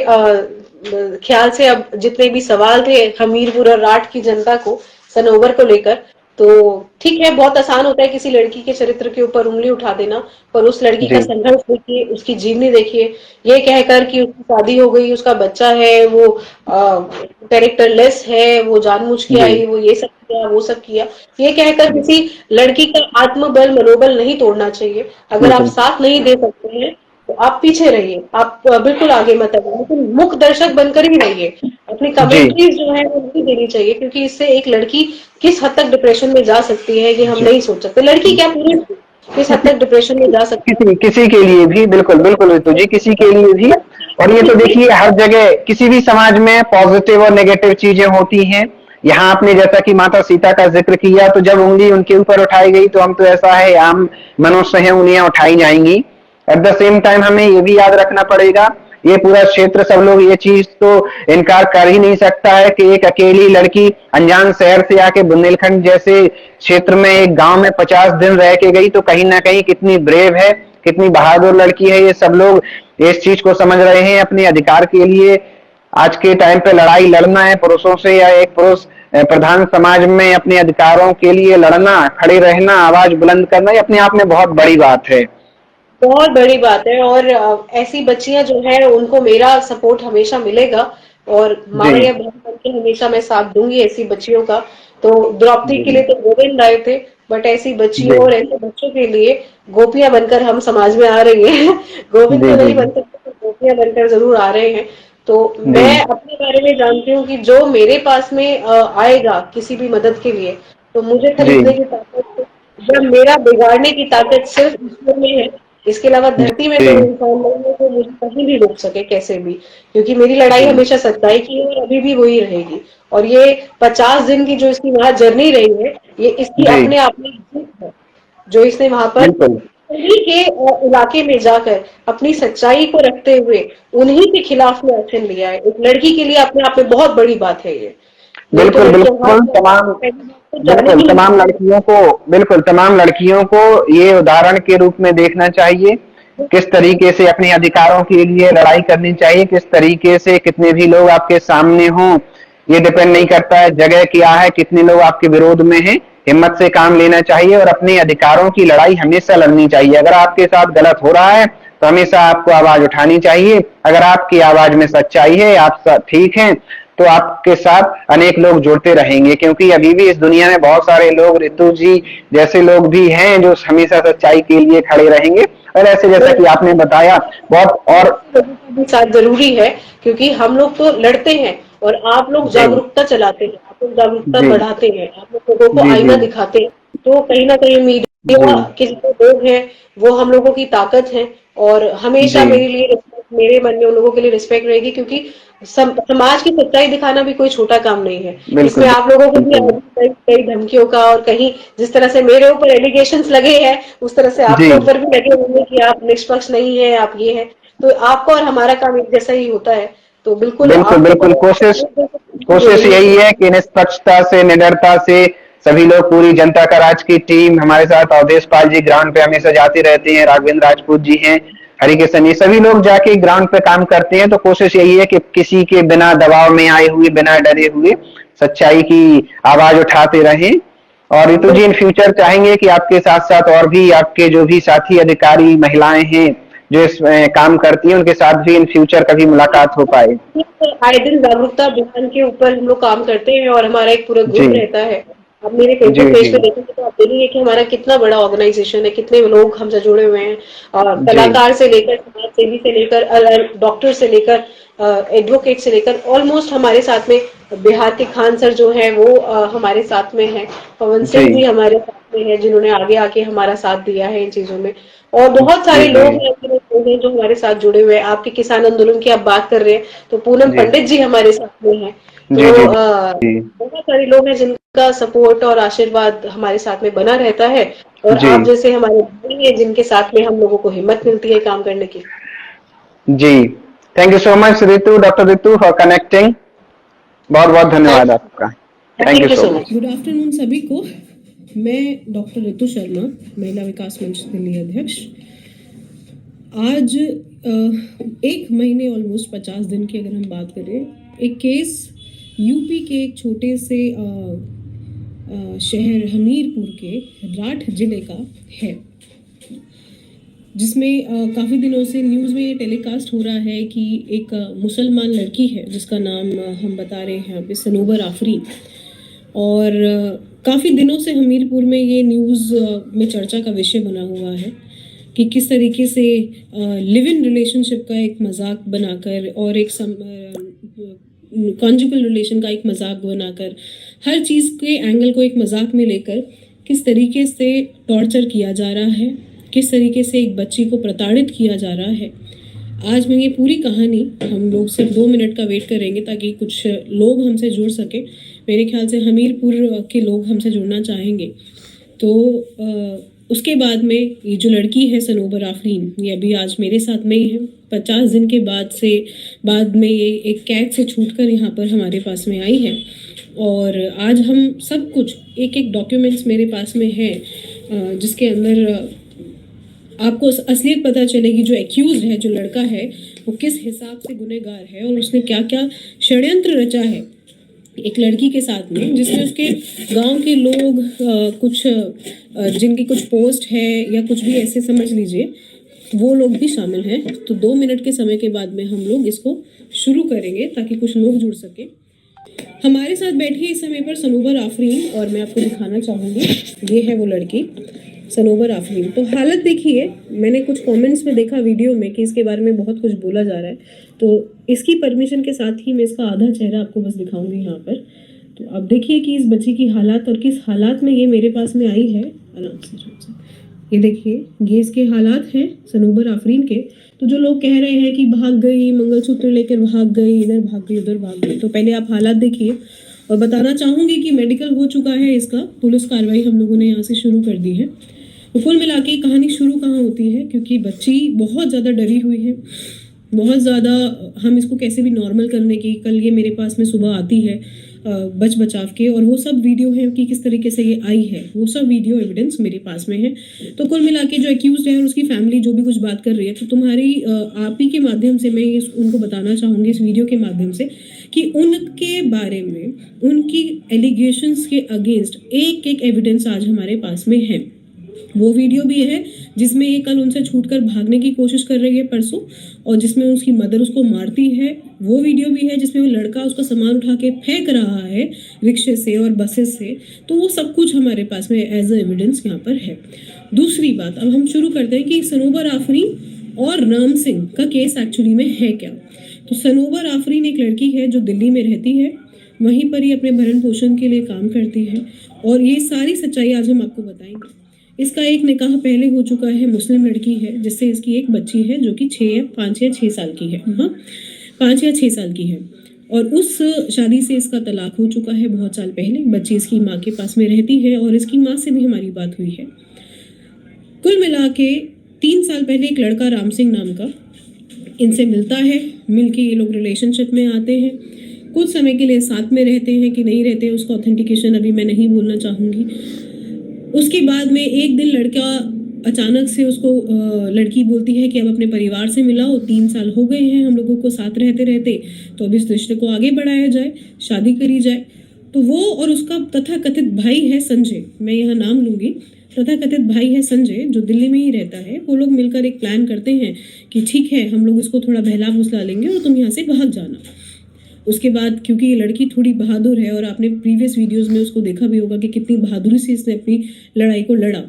ख्याल से अब जितने भी सवाल थे हमीरपुर और राठ की जनता को सनोवर को लेकर, तो ठीक है, बहुत आसान होता है किसी लड़की के चरित्र के ऊपर उंगली उठा देना, पर उस लड़की का जी संघर्ष देखिए, उसकी जीवनी देखिए। ये कहकर कि उसकी शादी हो गई, उसका बच्चा है, वो कैरेक्टरलेस है, वो जानबूझ के जी आई, वो ये सब किया, वो सब किया, ये कहकर किसी लड़की का आत्मबल मनोबल नहीं तोड़ना चाहिए। अगर आप बिल्कुल साथ नहीं दे सकते हैं तो आप पीछे रहिए, आप बिल्कुल आगे मत आइए, लेकिन मुख्य दर्शक बनकर ही रहिए। अपनी जी कमेंट्रीज जो है वो नहीं देनी चाहिए, क्योंकि इससे एक लड़की किस हद तक डिप्रेशन में जा सकती है ये हम जी नहीं सोच सकते। लड़की क्या, पुरुष भी किस हद तक डिप्रेशन में जा सकता किसी किसी के लिए भी बिल्कुल बिल्कुल ऋतु जी, किसी के लिए भी। और ये तो है। देखिए हर जगह किसी भी समाज में पॉजिटिव और नेगेटिव चीजें होती हैं। यहाँ आपने जैसा कि माता सीता का जिक्र किया, तो जब उंगली उनके ऊपर उठाई गई तो हम तो ऐसा है आम मनुष्य हैं, उंगलियां उठाई जाएंगी। एट द सेम टाइम हमें ये भी याद रखना पड़ेगा, ये पूरा क्षेत्र सब लोग ये चीज तो इनकार कर ही नहीं सकता है कि एक अकेली लड़की अनजान शहर से आके बुंदेलखंड जैसे क्षेत्र में एक गांव में 50 दिन रह के गई, तो कहीं ना कहीं कितनी ब्रेव है, कितनी बहादुर लड़की है। ये सब लोग इस चीज को समझ रहे हैं अपने अधिकार के लिए। आज के टाइम पे लड़ाई लड़ना है पुरुषों से, या एक पुरुष प्रधान समाज में अपने अधिकारों के लिए लड़ना, खड़े रहना, आवाज बुलंद करना, ये अपने आप में बहुत बड़ी बात है। बहुत बड़ी बात है, और ऐसी बच्चियां जो है उनको मेरा सपोर्ट हमेशा मिलेगा, और जी माँ या बहन बनके हमेशा मैं साथ दूंगी ऐसी बच्चियों का। तो द्रौपदी जी के लिए तो गोविंद आए थे, बट ऐसी जी बच्चियों और ऐसे बच्चों के लिए गोपियां बनकर हम समाज में आ रही हैं। गोविंद जी तो जी नहीं बन सकते, तो गोपियां बनकर जरूर आ रहे हैं। तो जी मैं अपने बारे में जानती हूँ कि जो मेरे पास में आएगा किसी भी मदद के लिए, तो मुझे जी खरीदने की ताकत, जब मेरा बिगाड़ने की ताकत सिर्फ ईश्वर में है, इसके अलावा धरती में जी कोई इंसान नहीं है जो मुझे कहीं भी रोक सके कैसे भी, क्योंकि मेरी लड़ाई जी हमेशा सच्चाई की है और अभी भी वही रहेगी। और ये 50 दिन की जो इसकी वहां जर्नी रही है, ये इसकी जी अपने आप में जीत है, जो इसने वहां पर बिल्कुल उन्हीं के इलाके में जाकर अपनी सच्चाई को रखते हुए उन्हीं के खिलाफ में एक्शन लिया है। एक लड़की के लिए अपने आप में बहुत बड़ी बात है ये। बिल्कुल ऋतु चौहान बिल्कुल को तमाम पहली बात तो जाने बिल्कुल ही तमाम नहीं लड़कियों को बिल्कुल तमाम लड़कियों को ये उदाहरण के रूप में देखना चाहिए। किस तरीके से अपने अधिकारों के लिए लड़ाई करनी चाहिए, किस तरीके से कितने भी लोग आपके सामने हों, ये डिपेंड नहीं करता है जगह क्या है, कितने लोग आपके विरोध में हैं। हिम्मत से काम लेना चाहिए और अपने अधिकारों की लड़ाई हमेशा लड़नी चाहिए। अगर आपके साथ गलत हो रहा है तो हमेशा आपको आवाज उठानी चाहिए। अगर आपकी आवाज में सच्चाई है, आप ठीक हैं, तो आपके साथ अनेक लोग जुड़ते रहेंगे, क्योंकि अभी भी इस दुनिया में बहुत सारे लोग ऋतु जी जैसे लोग भी हैं जो हमेशा सच्चाई के लिए खड़े रहेंगे। और ऐसे जैसा कि आपने बताया बहुत और लोगों का भी साथ जरूरी है, क्योंकि हम लोग तो लड़ते हैं और आप लोग जी जागरूकता चलाते हैं, आप लोग जागरूकता जी बढ़ाते हैं, आप लोग लोगों को जी जी आईना दिखाते हैं। तो कहीं ना कहीं जी मीडिया के जो लोग हैं वो हम लोगों की ताकत है, और हमेशा जी मेरे लिए मेरे मन में उन लोगों के लिए रिस्पेक्ट रहेगी, क्योंकि समाज की सच्चाई दिखाना भी कोई छोटा काम नहीं है। इसमें बिल्कुल आप लोगों को भी बिल्कुल कई कई धमकियों का, और कहीं जिस तरह से मेरे ऊपर एलिगेशंस लगे हैं उस तरह से जी आपके ऊपर भी लगे होंगे कि आप निष्पक्ष नहीं है, आप ये है। तो आपका और हमारा काम एक जैसा ही होता है, तो बिल्कुल बिल्कुल आपके बिल्कुल कोशिश कोशिश जरूरी यही है। है कि निष्पक्षता से, निडरता से सभी लोग, पूरी जनता का राज की टीम हमारे साथ, अवधेश पाल जी ग्राउंड पे हमेशा जाते रहते हैं, राघवेंद्र राजपूत जी हैं, हरिकिशन, ये सभी लोग जाके ग्राउंड पे काम करते हैं। तो कोशिश यही है कि किसी के बिना दबाव में आए हुए, बिना डरे हुए सच्चाई की आवाज उठाते रहें। और ऋतु जी इन फ्यूचर चाहेंगे कि आपके साथ साथ और भी आपके जो भी साथी अधिकारी महिलाएं हैं जो इस काम करती हैं, उनके साथ भी इन फ्यूचर कभी मुलाकात हो पाए। आए दिन जागरूकता अभियान के ऊपर हम लोग काम करते हैं, और हमारा एक पूरा जी ग्रुप रहता है। अब मेरे जी फेसबुक पेज जी पे देखेंगे तो आप देखेंगे कि हमारा कितना बड़ा ऑर्गेनाइजेशन है, कितने लोग हमसे जुड़े हुए हैं, और जी कलाकार से लेकर, समाज सेवी से लेकर, डॉक्टर से लेकर, एडवोकेट से लेकर, ऑलमोस्ट हमारे साथ में बिहार के खान सर जो है वो हमारे साथ में है, पवन जी सिंह जी हमारे साथ में है, जिन्होंने आगे आके हमारा साथ दिया है इन चीजों में। और बहुत जी सारे जी लोग हैं जो हमारे साथ जुड़े हुए हैं। आपके किसान आंदोलन की आप बात कर रहे हैं, तो पूनम जी पंडित जी हमारे साथ में हैं। जी तो जी जी बहुत सारे लोग हैं जिनका सपोर्ट और आशीर्वाद हमारे साथ में बना रहता है, और जी आप जैसे हमारे भाई हैं जिनके साथ में हम लोगों को हिम्मत मिलती है काम करने की। जी thank you so much Ritu, doctor Ritu, for connecting. बहुत बहुत धन्यवाद आपका। Thank you thank you so so much. Much. Good afternoon सभी को। मैं डॉक्टर ऋतु शर्मा, महिला विकास मंच दिल्ली अध्यक्ष। आज एक महीने ऑलमोस्ट 50 दिन की अगर हम बात करें, एक केस यूपी के एक छोटे से शहर हमीरपुर के राठ जिले का है, जिसमें काफ़ी दिनों से न्यूज़ में ये टेलीकास्ट हो रहा है कि एक मुसलमान लड़की है जिसका नाम हम बता रहे हैं यहाँ पे सनोबर आफरीन। और काफ़ी दिनों से हमीरपुर में ये न्यूज़ में चर्चा का विषय बना हुआ है कि किस तरीके से लिव इन रिलेशनशिप का एक मजाक बनाकर और एक कॉन्जुगल रिलेशन का एक मजाक बनाकर हर चीज़ के एंगल को एक मजाक में लेकर किस तरीके से टॉर्चर किया जा रहा है, किस तरीके से एक बच्ची को प्रताड़ित किया जा रहा है। आज मैं ये पूरी कहानी, हम लोग सिर्फ 2 मिनट का वेट करेंगे ताकि कुछ लोग हमसे जुड़ सके। मेरे ख्याल से हमीरपुर के लोग हमसे जुड़ना चाहेंगे। तो उसके बाद में ये जो लड़की है सनोबर आफरीन, ये अभी आज मेरे साथ में ही है। 50 दिन के बाद में ये एक कैद से छूटकर यहाँ पर हमारे पास में आई है। और आज हम सब कुछ एक एक डॉक्यूमेंट्स मेरे पास में है, जिसके अंदर आपको असलियत पता चलेगी। जो एक्यूज है, जो लड़का है, वो किस हिसाब से गुनहगार है और उसने क्या क्या षड्यंत्र रचा है एक लड़की के साथ में, जिसमें उसके गांव के लोग कुछ जिनकी कुछ पोस्ट है या कुछ भी ऐसे समझ लीजिए, वो लोग भी शामिल हैं। तो 2 मिनट के समय के बाद में हम लोग इसको शुरू करेंगे ताकि कुछ लोग जुड़ सके। हमारे साथ बैठी है इस समय पर सनोबर आफरीन, और मैं आपको दिखाना चाहूँगी, ये है वो लड़की सनोबर आफरीन। तो हालत देखिए, मैंने कुछ कमेंट्स में देखा वीडियो में कि इसके बारे में बहुत कुछ बोला जा रहा है, तो इसकी परमिशन के साथ ही मैं इसका आधा चेहरा आपको बस दिखाऊंगी यहाँ पर। तो अब देखिए कि इस बच्ची की हालात और किस हालात में ये मेरे पास में आई है। आराम से ये देखिए, ये इसके हालात हैं सनोबर आफरीन के। तो जो लोग कह रहे हैं कि भाग गई, मंगलसूत्र लेकर भाग गई, इधर भाग गई, उधर भाग गई, तो पहले आप हालात देखिए। और बताना चाहूँगी कि मेडिकल हो चुका है इसका, पुलिस कार्रवाई हम लोगों ने यहाँ से शुरू कर दी है। तो कुल मिला के कहानी शुरू कहाँ होती है, क्योंकि बच्ची बहुत ज़्यादा डरी हुई है, बहुत ज़्यादा। हम इसको कैसे भी नॉर्मल करने की, कल ये मेरे पास में सुबह आती है बच बचाव के, और वो सब वीडियो है कि किस तरीके से ये आई है, वो सब वीडियो एविडेंस मेरे पास में है। तो कुल मिला के जो एक्यूज है और उसकी फैमिली जो भी कुछ बात कर रही है, तो तुम्हारी आप ही के माध्यम से मैं ये उनको बताना चाहूँगी इस वीडियो के माध्यम से कि उनके बारे में, उनकी एलिगेशंस के अगेंस्ट एक एक एविडेंस आज हमारे पास में है। वो वीडियो भी है जिसमें ये कल उनसे छूटकर भागने की कोशिश कर रही है परसों, और जिसमें उसकी मदर उसको मारती है। वो वीडियो भी है जिसमें वो लड़का उसका सामान उठा के फेंक रहा है रिक्शे से और बसेस से। तो वो सब कुछ हमारे पास में एज ए एविडेंस यहाँ पर है। दूसरी बात, अब हम शुरू करते हैं कि सनोबर आफरीन और राम सिंह का केस एक्चुअली में है क्या। तो सनोबर आफरीन एक लड़की है जो दिल्ली में रहती है, वहीं पर ही अपने भरण पोषण के लिए काम करती है, और ये सारी सच्चाई आज हम आपको बताएंगे। इसका एक निकाह पहले हो चुका है, मुस्लिम लड़की है जिससे इसकी एक बच्ची है जो कि 5 या 6 साल की है। हाँ, 5 या 6 साल की है, और उस शादी से इसका तलाक हो चुका है बहुत साल पहले। बच्ची इसकी माँ के पास में रहती है और इसकी माँ से भी हमारी बात हुई है। कुल मिला के 3 साल पहले एक लड़का राम सिंह नाम का इनसे मिलता है, मिलके ये लोग रिलेशनशिप में आते हैं। कुछ समय के लिए साथ में रहते हैं कि नहीं रहते हैं, उसका ऑथेंटिकेशन अभी मैं नहीं बोलना चाहूँगी। उसके बाद में एक दिन लड़का अचानक से उसको लड़की बोलती है कि अब अपने परिवार से मिलाओ, 3 साल हो गए हैं हम लोगों को साथ रहते रहते, तो अब इस रिश्ते को आगे बढ़ाया जाए, शादी करी जाए। तो वो और उसका तथाकथित भाई है संजय, मैं यहाँ नाम लूँगी, तथाकथित भाई है संजय जो दिल्ली में ही रहता है। वो लोग मिलकर एक प्लान करते हैं कि ठीक है, हम लोग इसको थोड़ा बहला फुसला लेंगे और तुम यहाँ से भाग जाना। उसके बाद क्योंकि ये लड़की थोड़ी बहादुर है, और आपने प्रीवियस वीडियोस में उसको देखा भी होगा कि कितनी बहादुरी से इसने अपनी लड़ाई को लड़ा,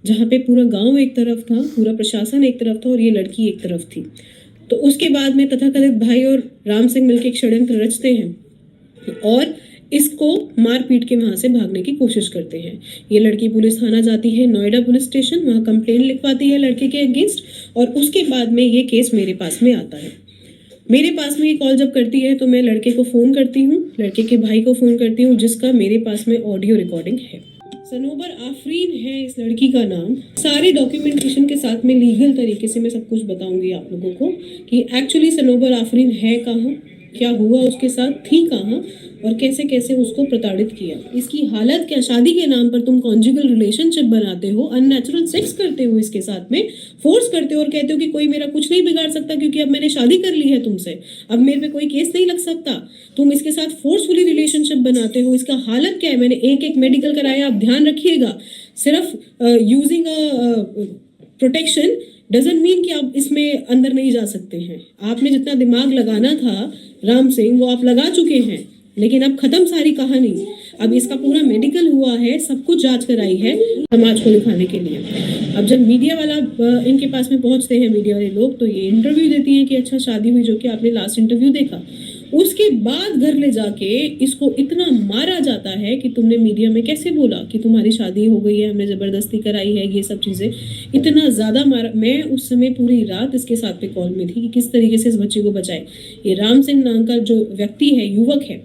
जहाँ पे पूरा गांव एक तरफ था, पूरा प्रशासन एक तरफ था और ये लड़की एक तरफ थी। तो उसके बाद में तथाकथित भाई और राम सिंह मिलकर एक षड्यंत्र रचते हैं और इसको मार पीट के वहाँ से भागने की कोशिश करते हैं। ये लड़की पुलिस थाना जाती है, नोएडा पुलिस स्टेशन, वहाँ कंप्लेंट लिखवाती है लड़के के अगेंस्ट, और उसके बाद में ये केस मेरे पास में आता है। मेरे पास में ये कॉल जब करती है तो मैं लड़के को फ़ोन करती हूँ, लड़के के भाई को फ़ोन करती हूँ, जिसका मेरे पास में ऑडियो रिकॉर्डिंग है। सनोबर आफरीन है इस लड़की का नाम। सारे डॉक्यूमेंटेशन के साथ में लीगल तरीके से मैं सब कुछ बताऊंगी आप लोगों को कि एक्चुअली सनोबर आफरीन है कहाँ, क्या हुआ उसके साथ, थी कहाँ और कैसे कैसे उसको प्रताड़ित किया। इसकी हालत क्या, शादी के नाम पर तुम कॉन्जुगल रिलेशनशिप बनाते हो, अननेचुरल सेक्स करते हो, इसके साथ में फोर्स करते हो और कहते हो कि कोई मेरा कुछ नहीं बिगाड़ सकता क्योंकि अब मैंने शादी कर ली है तुमसे, अब मेरे पे कोई केस नहीं लग सकता। तुम इसके साथ फोर्सफुली रिलेशनशिप बनाते हो। इसका हालत क्या है, मैंने एक एक मेडिकल कराया, आप ध्यान रखिएगा। सिर्फ यूजिंग प्रोटेक्शन डजंट मीन कि आप इसमें अंदर नहीं जा सकते हैं। आपने जितना दिमाग लगाना था राम सिंह वो आप लगा चुके हैं, लेकिन अब खत्म सारी कहानी। अब इसका पूरा मेडिकल हुआ है, सब कुछ जांच कराई है समाज को दिखाने के लिए। अब जब मीडिया वाला इनके पास में पहुंचते हैं, मीडिया वाले लोग, तो ये इंटरव्यू देती हैं कि अच्छा शादी हुई, जो कि आपने लास्ट इंटरव्यू देखा। उसके बाद घर ले जाके इसको इतना मारा जाता है कि तुमने मीडिया में कैसे बोला कि तुम्हारी शादी हो गई है, हमने जबरदस्ती कराई है, ये सब चीजें इतना ज्यादा मारा। मैं उस समय पूरी रात इसके साथ पे कॉल में थी कि किस तरीके से इस बच्चे को बचाए। ये राम सिंह नाम का जो व्यक्ति है, युवक है,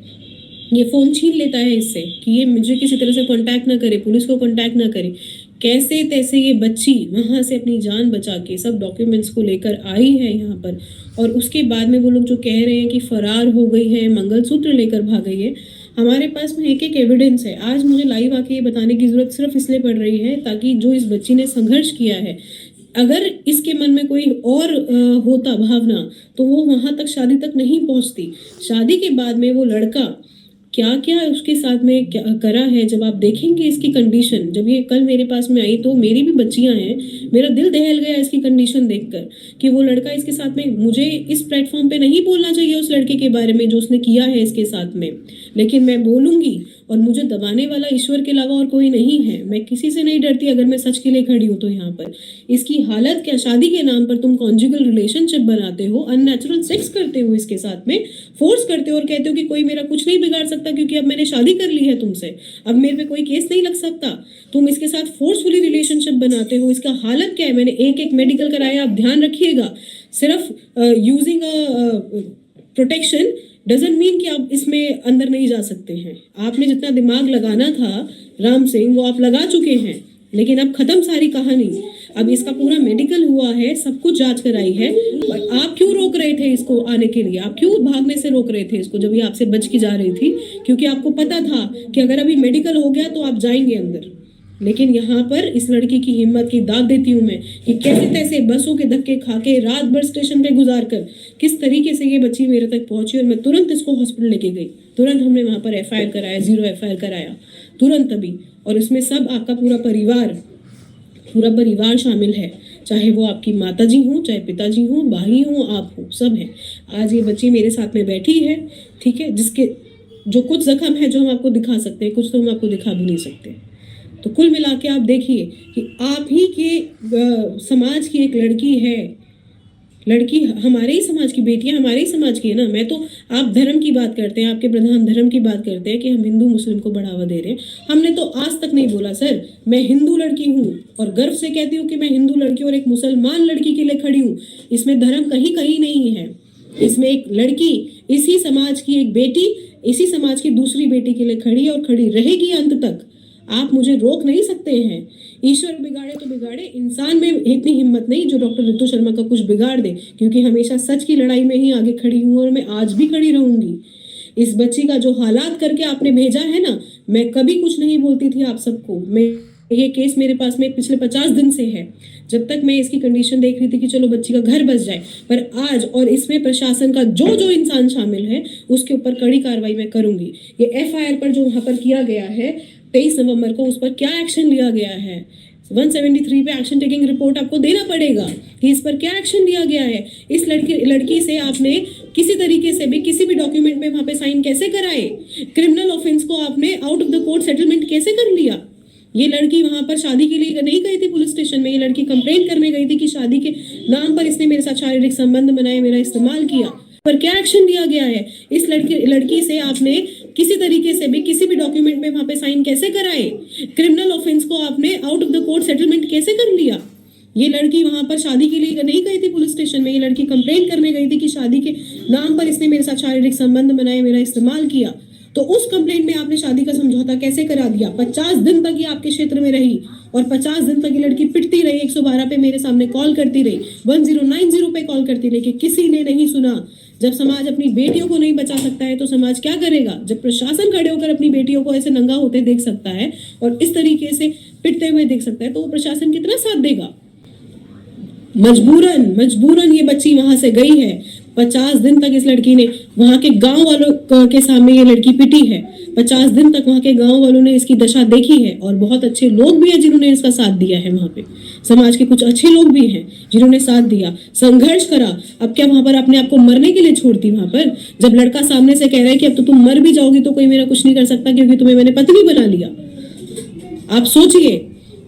ये फोन छीन लेता है इससे कि ये मुझे किसी तरह से कांटेक्ट ना करे, पुलिस को कांटेक्ट ना करे। कैसे तैसे ये बच्ची वहां से अपनी जान बचा के सब डॉक्यूमेंट्स को लेकर आई है यहाँ पर, और उसके बाद में वो लोग जो कह रहे हैं कि फरार हो गई है, मंगलसूत्र लेकर भाग गई है। हमारे पास में एक एक एविडेंस है। आज मुझे लाइव आके ये बताने की जरूरत सिर्फ इसलिए पड़ रही है ताकि जो इस बच्ची ने संघर्ष किया है, अगर इसके मन में कोई और होता भावना तो वो वहां तक, शादी तक नहीं पहुंचती। शादी के बाद में वो लड़का क्या क्या उसके साथ में क्या करा है, जब आप देखेंगे इसकी कंडीशन। जब ये कल मेरे पास में आई तो मेरी भी बच्चियां हैं, मेरा दिल दहल गया इसकी कंडीशन देखकर कि वो लड़का इसके साथ में। मुझे इस प्लेटफॉर्म पे नहीं बोलना चाहिए उस लड़के के बारे में जो उसने किया है इसके साथ में, लेकिन मैं बोलूंगी। और मुझे दबाने वाला ईश्वर के अलावा और कोई नहीं है। मैं किसी से नहीं डरती अगर मैं सच के लिए खड़ी हूँ तो। यहाँ पर इसकी हालत क्या, शादी के नाम पर तुम कॉन्जुगल रिलेशनशिप बनाते हो, अननेचुरल सेक्स करते हो, इसके साथ में फोर्स करते हो और कहते हो कि कोई मेरा कुछ नहीं बिगाड़ सकता क्योंकि अब मैंने शादी कर ली है तुमसे, अब मेरे पे कोई केस नहीं लग सकता। तुम इसके साथ फोर्सफुली रिलेशनशिप बनाते हो। इसका हालत क्या है, मैंने एक एक मेडिकल कराया, आप ध्यान रखिएगा। सिर्फ यूजिंग प्रोटेक्शन डजंट मीन कि आप इसमें अंदर नहीं जा सकते हैं। आपने जितना दिमाग लगाना था राम सिंह वो आप लगा चुके हैं, लेकिन अब खत्म सारी कहानी। अब इसका पूरा मेडिकल हुआ है, सब कुछ जांच कराई है। आप क्यों रोक रहे थे इसको आने के लिए, आप क्यों भागने से रोक रहे थे इसको जब ये आपसे बच के जा रही थी? क्योंकि आपको पता था कि अगर अभी मेडिकल हो गया तो आप जाएंगे अंदर। लेकिन यहाँ पर इस लड़की की हिम्मत की दाद देती हूँ मैं कि कैसे तैसे बसों के धक्के खा के रात भर स्टेशन पे गुजार कर किस तरीके से ये बच्ची मेरे तक पहुंची, और मैं तुरंत इसको हॉस्पिटल लेके गई। तुरंत हमने वहां पर FIR कराया, 0 FIR कराया तुरंत अभी। और इसमें सब आपका पूरा परिवार शामिल है, चाहे वो आपकी माताजी हो, चाहे पिताजी हो, भाई हो, आप हो, सब है। आज ये बच्ची मेरे साथ में बैठी है, ठीक है, जिसके जो कुछ जख्म है जो हम आपको दिखा सकते हैं, कुछ तो हम आपको दिखा भी नहीं सकते। तो कुल मिला के आप देखिए कि आप ही के समाज की एक लड़की है, लड़की हमारे ही समाज की, बेटियां हमारे ही समाज की है ना। मैं तो, आप धर्म की बात करते हैं, आपके प्रधान धर्म की बात करते हैं कि हम हिंदू मुस्लिम को बढ़ावा दे रहे हैं। हमने तो आज तक नहीं बोला सर, मैं हिंदू लड़की हूँ और गर्व से कहती हूँ कि मैं हिंदू लड़की और एक मुसलमान लड़की के लिए खड़ी हूँ। इसमें धर्म कहीं कहीं नहीं है। इसमें एक लड़की, इसी समाज की एक बेटी, इसी समाज की दूसरी बेटी के लिए खड़ी है और खड़ी रहेगी अंत तक। आप मुझे रोक नहीं सकते हैं। ईश्वर बिगाड़े तो बिगाड़े, इंसान में इतनी हिम्मत नहीं जो डॉक्टर रितु शर्मा का कुछ बिगाड़ दे, क्योंकि हमेशा सच की लड़ाई में ही आगे खड़ी हूँ और मैं आज भी खड़ी रहूंगी। इस बच्ची का जो हालात करके आपने भेजा है ना, मैं कभी कुछ नहीं बोलती थी आप सबको। मैं, ये केस मेरे पास में पिछले 50 दिन से है, जब तक मैं इसकी कंडीशन देख रही थी कि चलो बच्ची का घर बस जाए। पर आज, और इसमें प्रशासन का जो जो इंसान शामिल है उसके ऊपर कड़ी कार्रवाई मैं करूंगी। ये FIR पर जो वहां पर किया गया है 23 नवंबर को, उस पर क्या एक्शन लिया गया है, 173 पे एक्शन टेकिंग रिपोर्ट आपको देना पड़ेगा कि इस पर क्या एक्शन लिया गया है। इस लड़की से आपने किसी तरीके से भी किसी भी डॉक्यूमेंट में वहां पे साइन कैसे कराए? क्रिमिनल ऑफेंस को आपने out of the court settlement कैसे कर लिया? ये लड़की वहां पर शादी के लिए नहीं गई थी पुलिस स्टेशन में, ये लड़की कंप्लेंट करने गई थी कि शादी के नाम पर इसने मेरे साथ शारीरिक संबंध बनाए, मेरा इस्तेमाल किया। पर क्या एक्शन लिया गया है? इस लड़की से आपने किसी तरीके से भी किसी भी डॉक्यूमेंट में वहां पे साइन कैसे कराए? क्रिमिनल ऑफेंस को आपने out of the court settlement कैसे कर लिया? ये लड़की वहां पर शादी के लिए नहीं गई थी पुलिस स्टेशन में, ये लड़की कंप्लेंट करने गई थी कि शादी के नाम पर इसने मेरे साथ शारीरिक संबंध बनाए, मेरा इस्तेमाल किया। तो उस कंप्लेंट में आपने शादी का समझौता कैसे करा दिया? 50 दिन तक ये आपके क्षेत्र में रही और 50 दिन तक ये लड़की पिटती रही, 112 पे मेरे सामने कॉल करती रही, 1090 पे कॉल करती रही कि किसी ने नहीं सुना, जब समाज अपनी बेटियों को नहीं बचा सकता है तो समाज क्या करेगा? जब प्रशासन खड़े होकर अपनी बेटियों को ऐसे नंगा होते देख सकता है और इस तरीके से पिटते हुए देख सकता है तो वो प्रशासन कितना साथ देगा? मजबूरन ये बच्ची वहां से गई है। 50 दिन तक इस लड़की ने वहां के गांव वालों के सामने ये लड़की पिटी है। 50 दिन तक वहां के गांव वालों ने इसकी दशा देखी है और बहुत अच्छे लोग भी हैं जिन्होंने इसका साथ दिया है। वहां पे समाज के कुछ अच्छे लोग भी हैं जिन्होंने साथ दिया, संघर्ष करा। अब क्या वहां पर अपने आप को मरने के लिए छोड़ती? वहां पर जब लड़का सामने से कह रहा है कि अब तो तुम मर भी जाओगी तो कोई मेरा कुछ नहीं कर सकता क्योंकि तुम्हें मैंने पत्नी बना लिया। आप सोचिए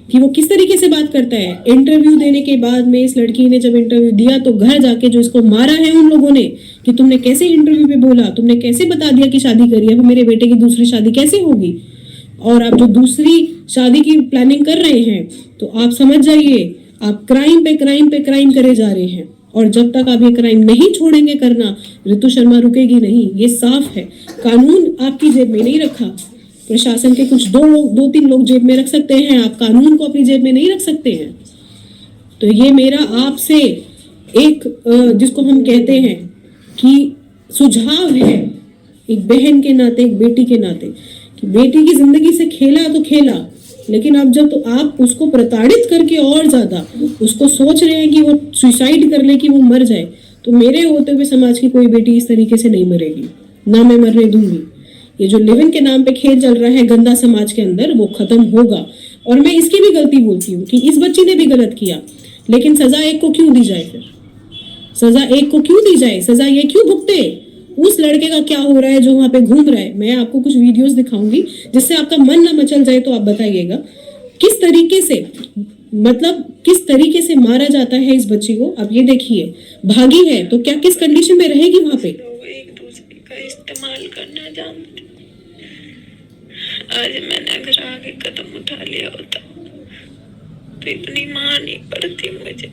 कि वो किस तरीके से बात करता है। इंटरव्यू देने के बाद में इस लड़की ने जब इंटरव्यू दिया तो घर जाके जो इसको मारा है उन लोगों ने कि तुमने कैसे इंटरव्यू पे बोला, तुमने कैसे बता दिया कि शादी करी है, अब मेरे बेटे की दूसरी शादी कैसे होगी? और आप जो दूसरी शादी की प्लानिंग कर रहे हैं तो आप समझ जाइए आप क्राइम पे क्राइम करे जा रहे हैं। और जब तक आप ये क्राइम नहीं छोड़ेंगे करना, ऋतु शर्मा रुकेगी नहीं। ये साफ है। कानून आपकी जेब में नहीं रखा। प्रशासन के कुछ 2-3 लोग जेब में रख सकते हैं, आप कानून को अपनी जेब में नहीं रख सकते हैं। तो ये मेरा आपसे एक जिसको हम कहते हैं कि सुझाव है, एक बहन के नाते, एक बेटी के नाते, कि बेटी की जिंदगी से खेला तो खेला, लेकिन अब जब तो आप उसको प्रताड़ित करके और ज्यादा उसको सोच रहे हैं कि वो सुसाइड कर ले, कि वो मर जाए, तो मेरे होते हुए समाज की कोई बेटी इस तरीके से नहीं मरेगी, ना मैं मरने दूंगी। ये जो लिव इन के नाम पे खेल चल रहा है गंदा समाज के अंदर, वो खत्म होगा। और मैं इसकी भी गलती बोलती हूँ कि इस बच्ची ने भी गलत किया, लेकिन सजा एक को क्यों दी जाए? फिर सजा एक को क्यों दी जाए? सजा ये क्यों भुगते? उस लड़के का क्या हो रहा है जो वहां पे घूम रहा है? मैं आपको कुछ वीडियोस दिखाऊंगी जिससे आपका मन ना मचल जाए, तो आप बताइएगा किस तरीके से, मतलब किस तरीके से मारा जाता है इस बच्ची को। अब ये देखिए, भागी है तो क्या किस कंडीशन में रहेगी वहां पे? एक दूसरे का इस्तेमाल करना जानते। आज मैंने अगर आगे कदम उठा लिया होता तो इतनी मार नहीं पड़ती मुझे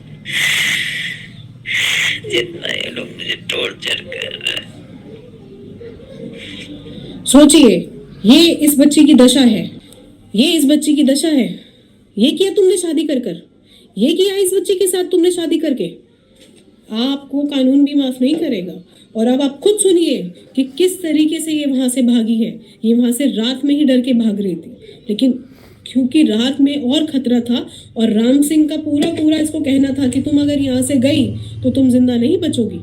जितना ये लोग मुझे टॉर्चर कर रहे हैं। सोचिए, ये इस बच्ची की दशा है। ये इस बच्ची की दशा है। ये किया तुमने शादी कर, ये किया इस बच्ची के साथ तुमने शादी करके। आपको कानून भी माफ नहीं करेगा। और अब आप खुद सुनिए कि किस तरीके से ये वहां से भागी है। ये वहां से रात में ही डर के भाग रही थी, लेकिन क्योंकि रात में और खतरा था और राम सिंह का पूरा इसको कहना था कि तुम अगर यहाँ से गई तो तुम जिंदा नहीं बचोगी।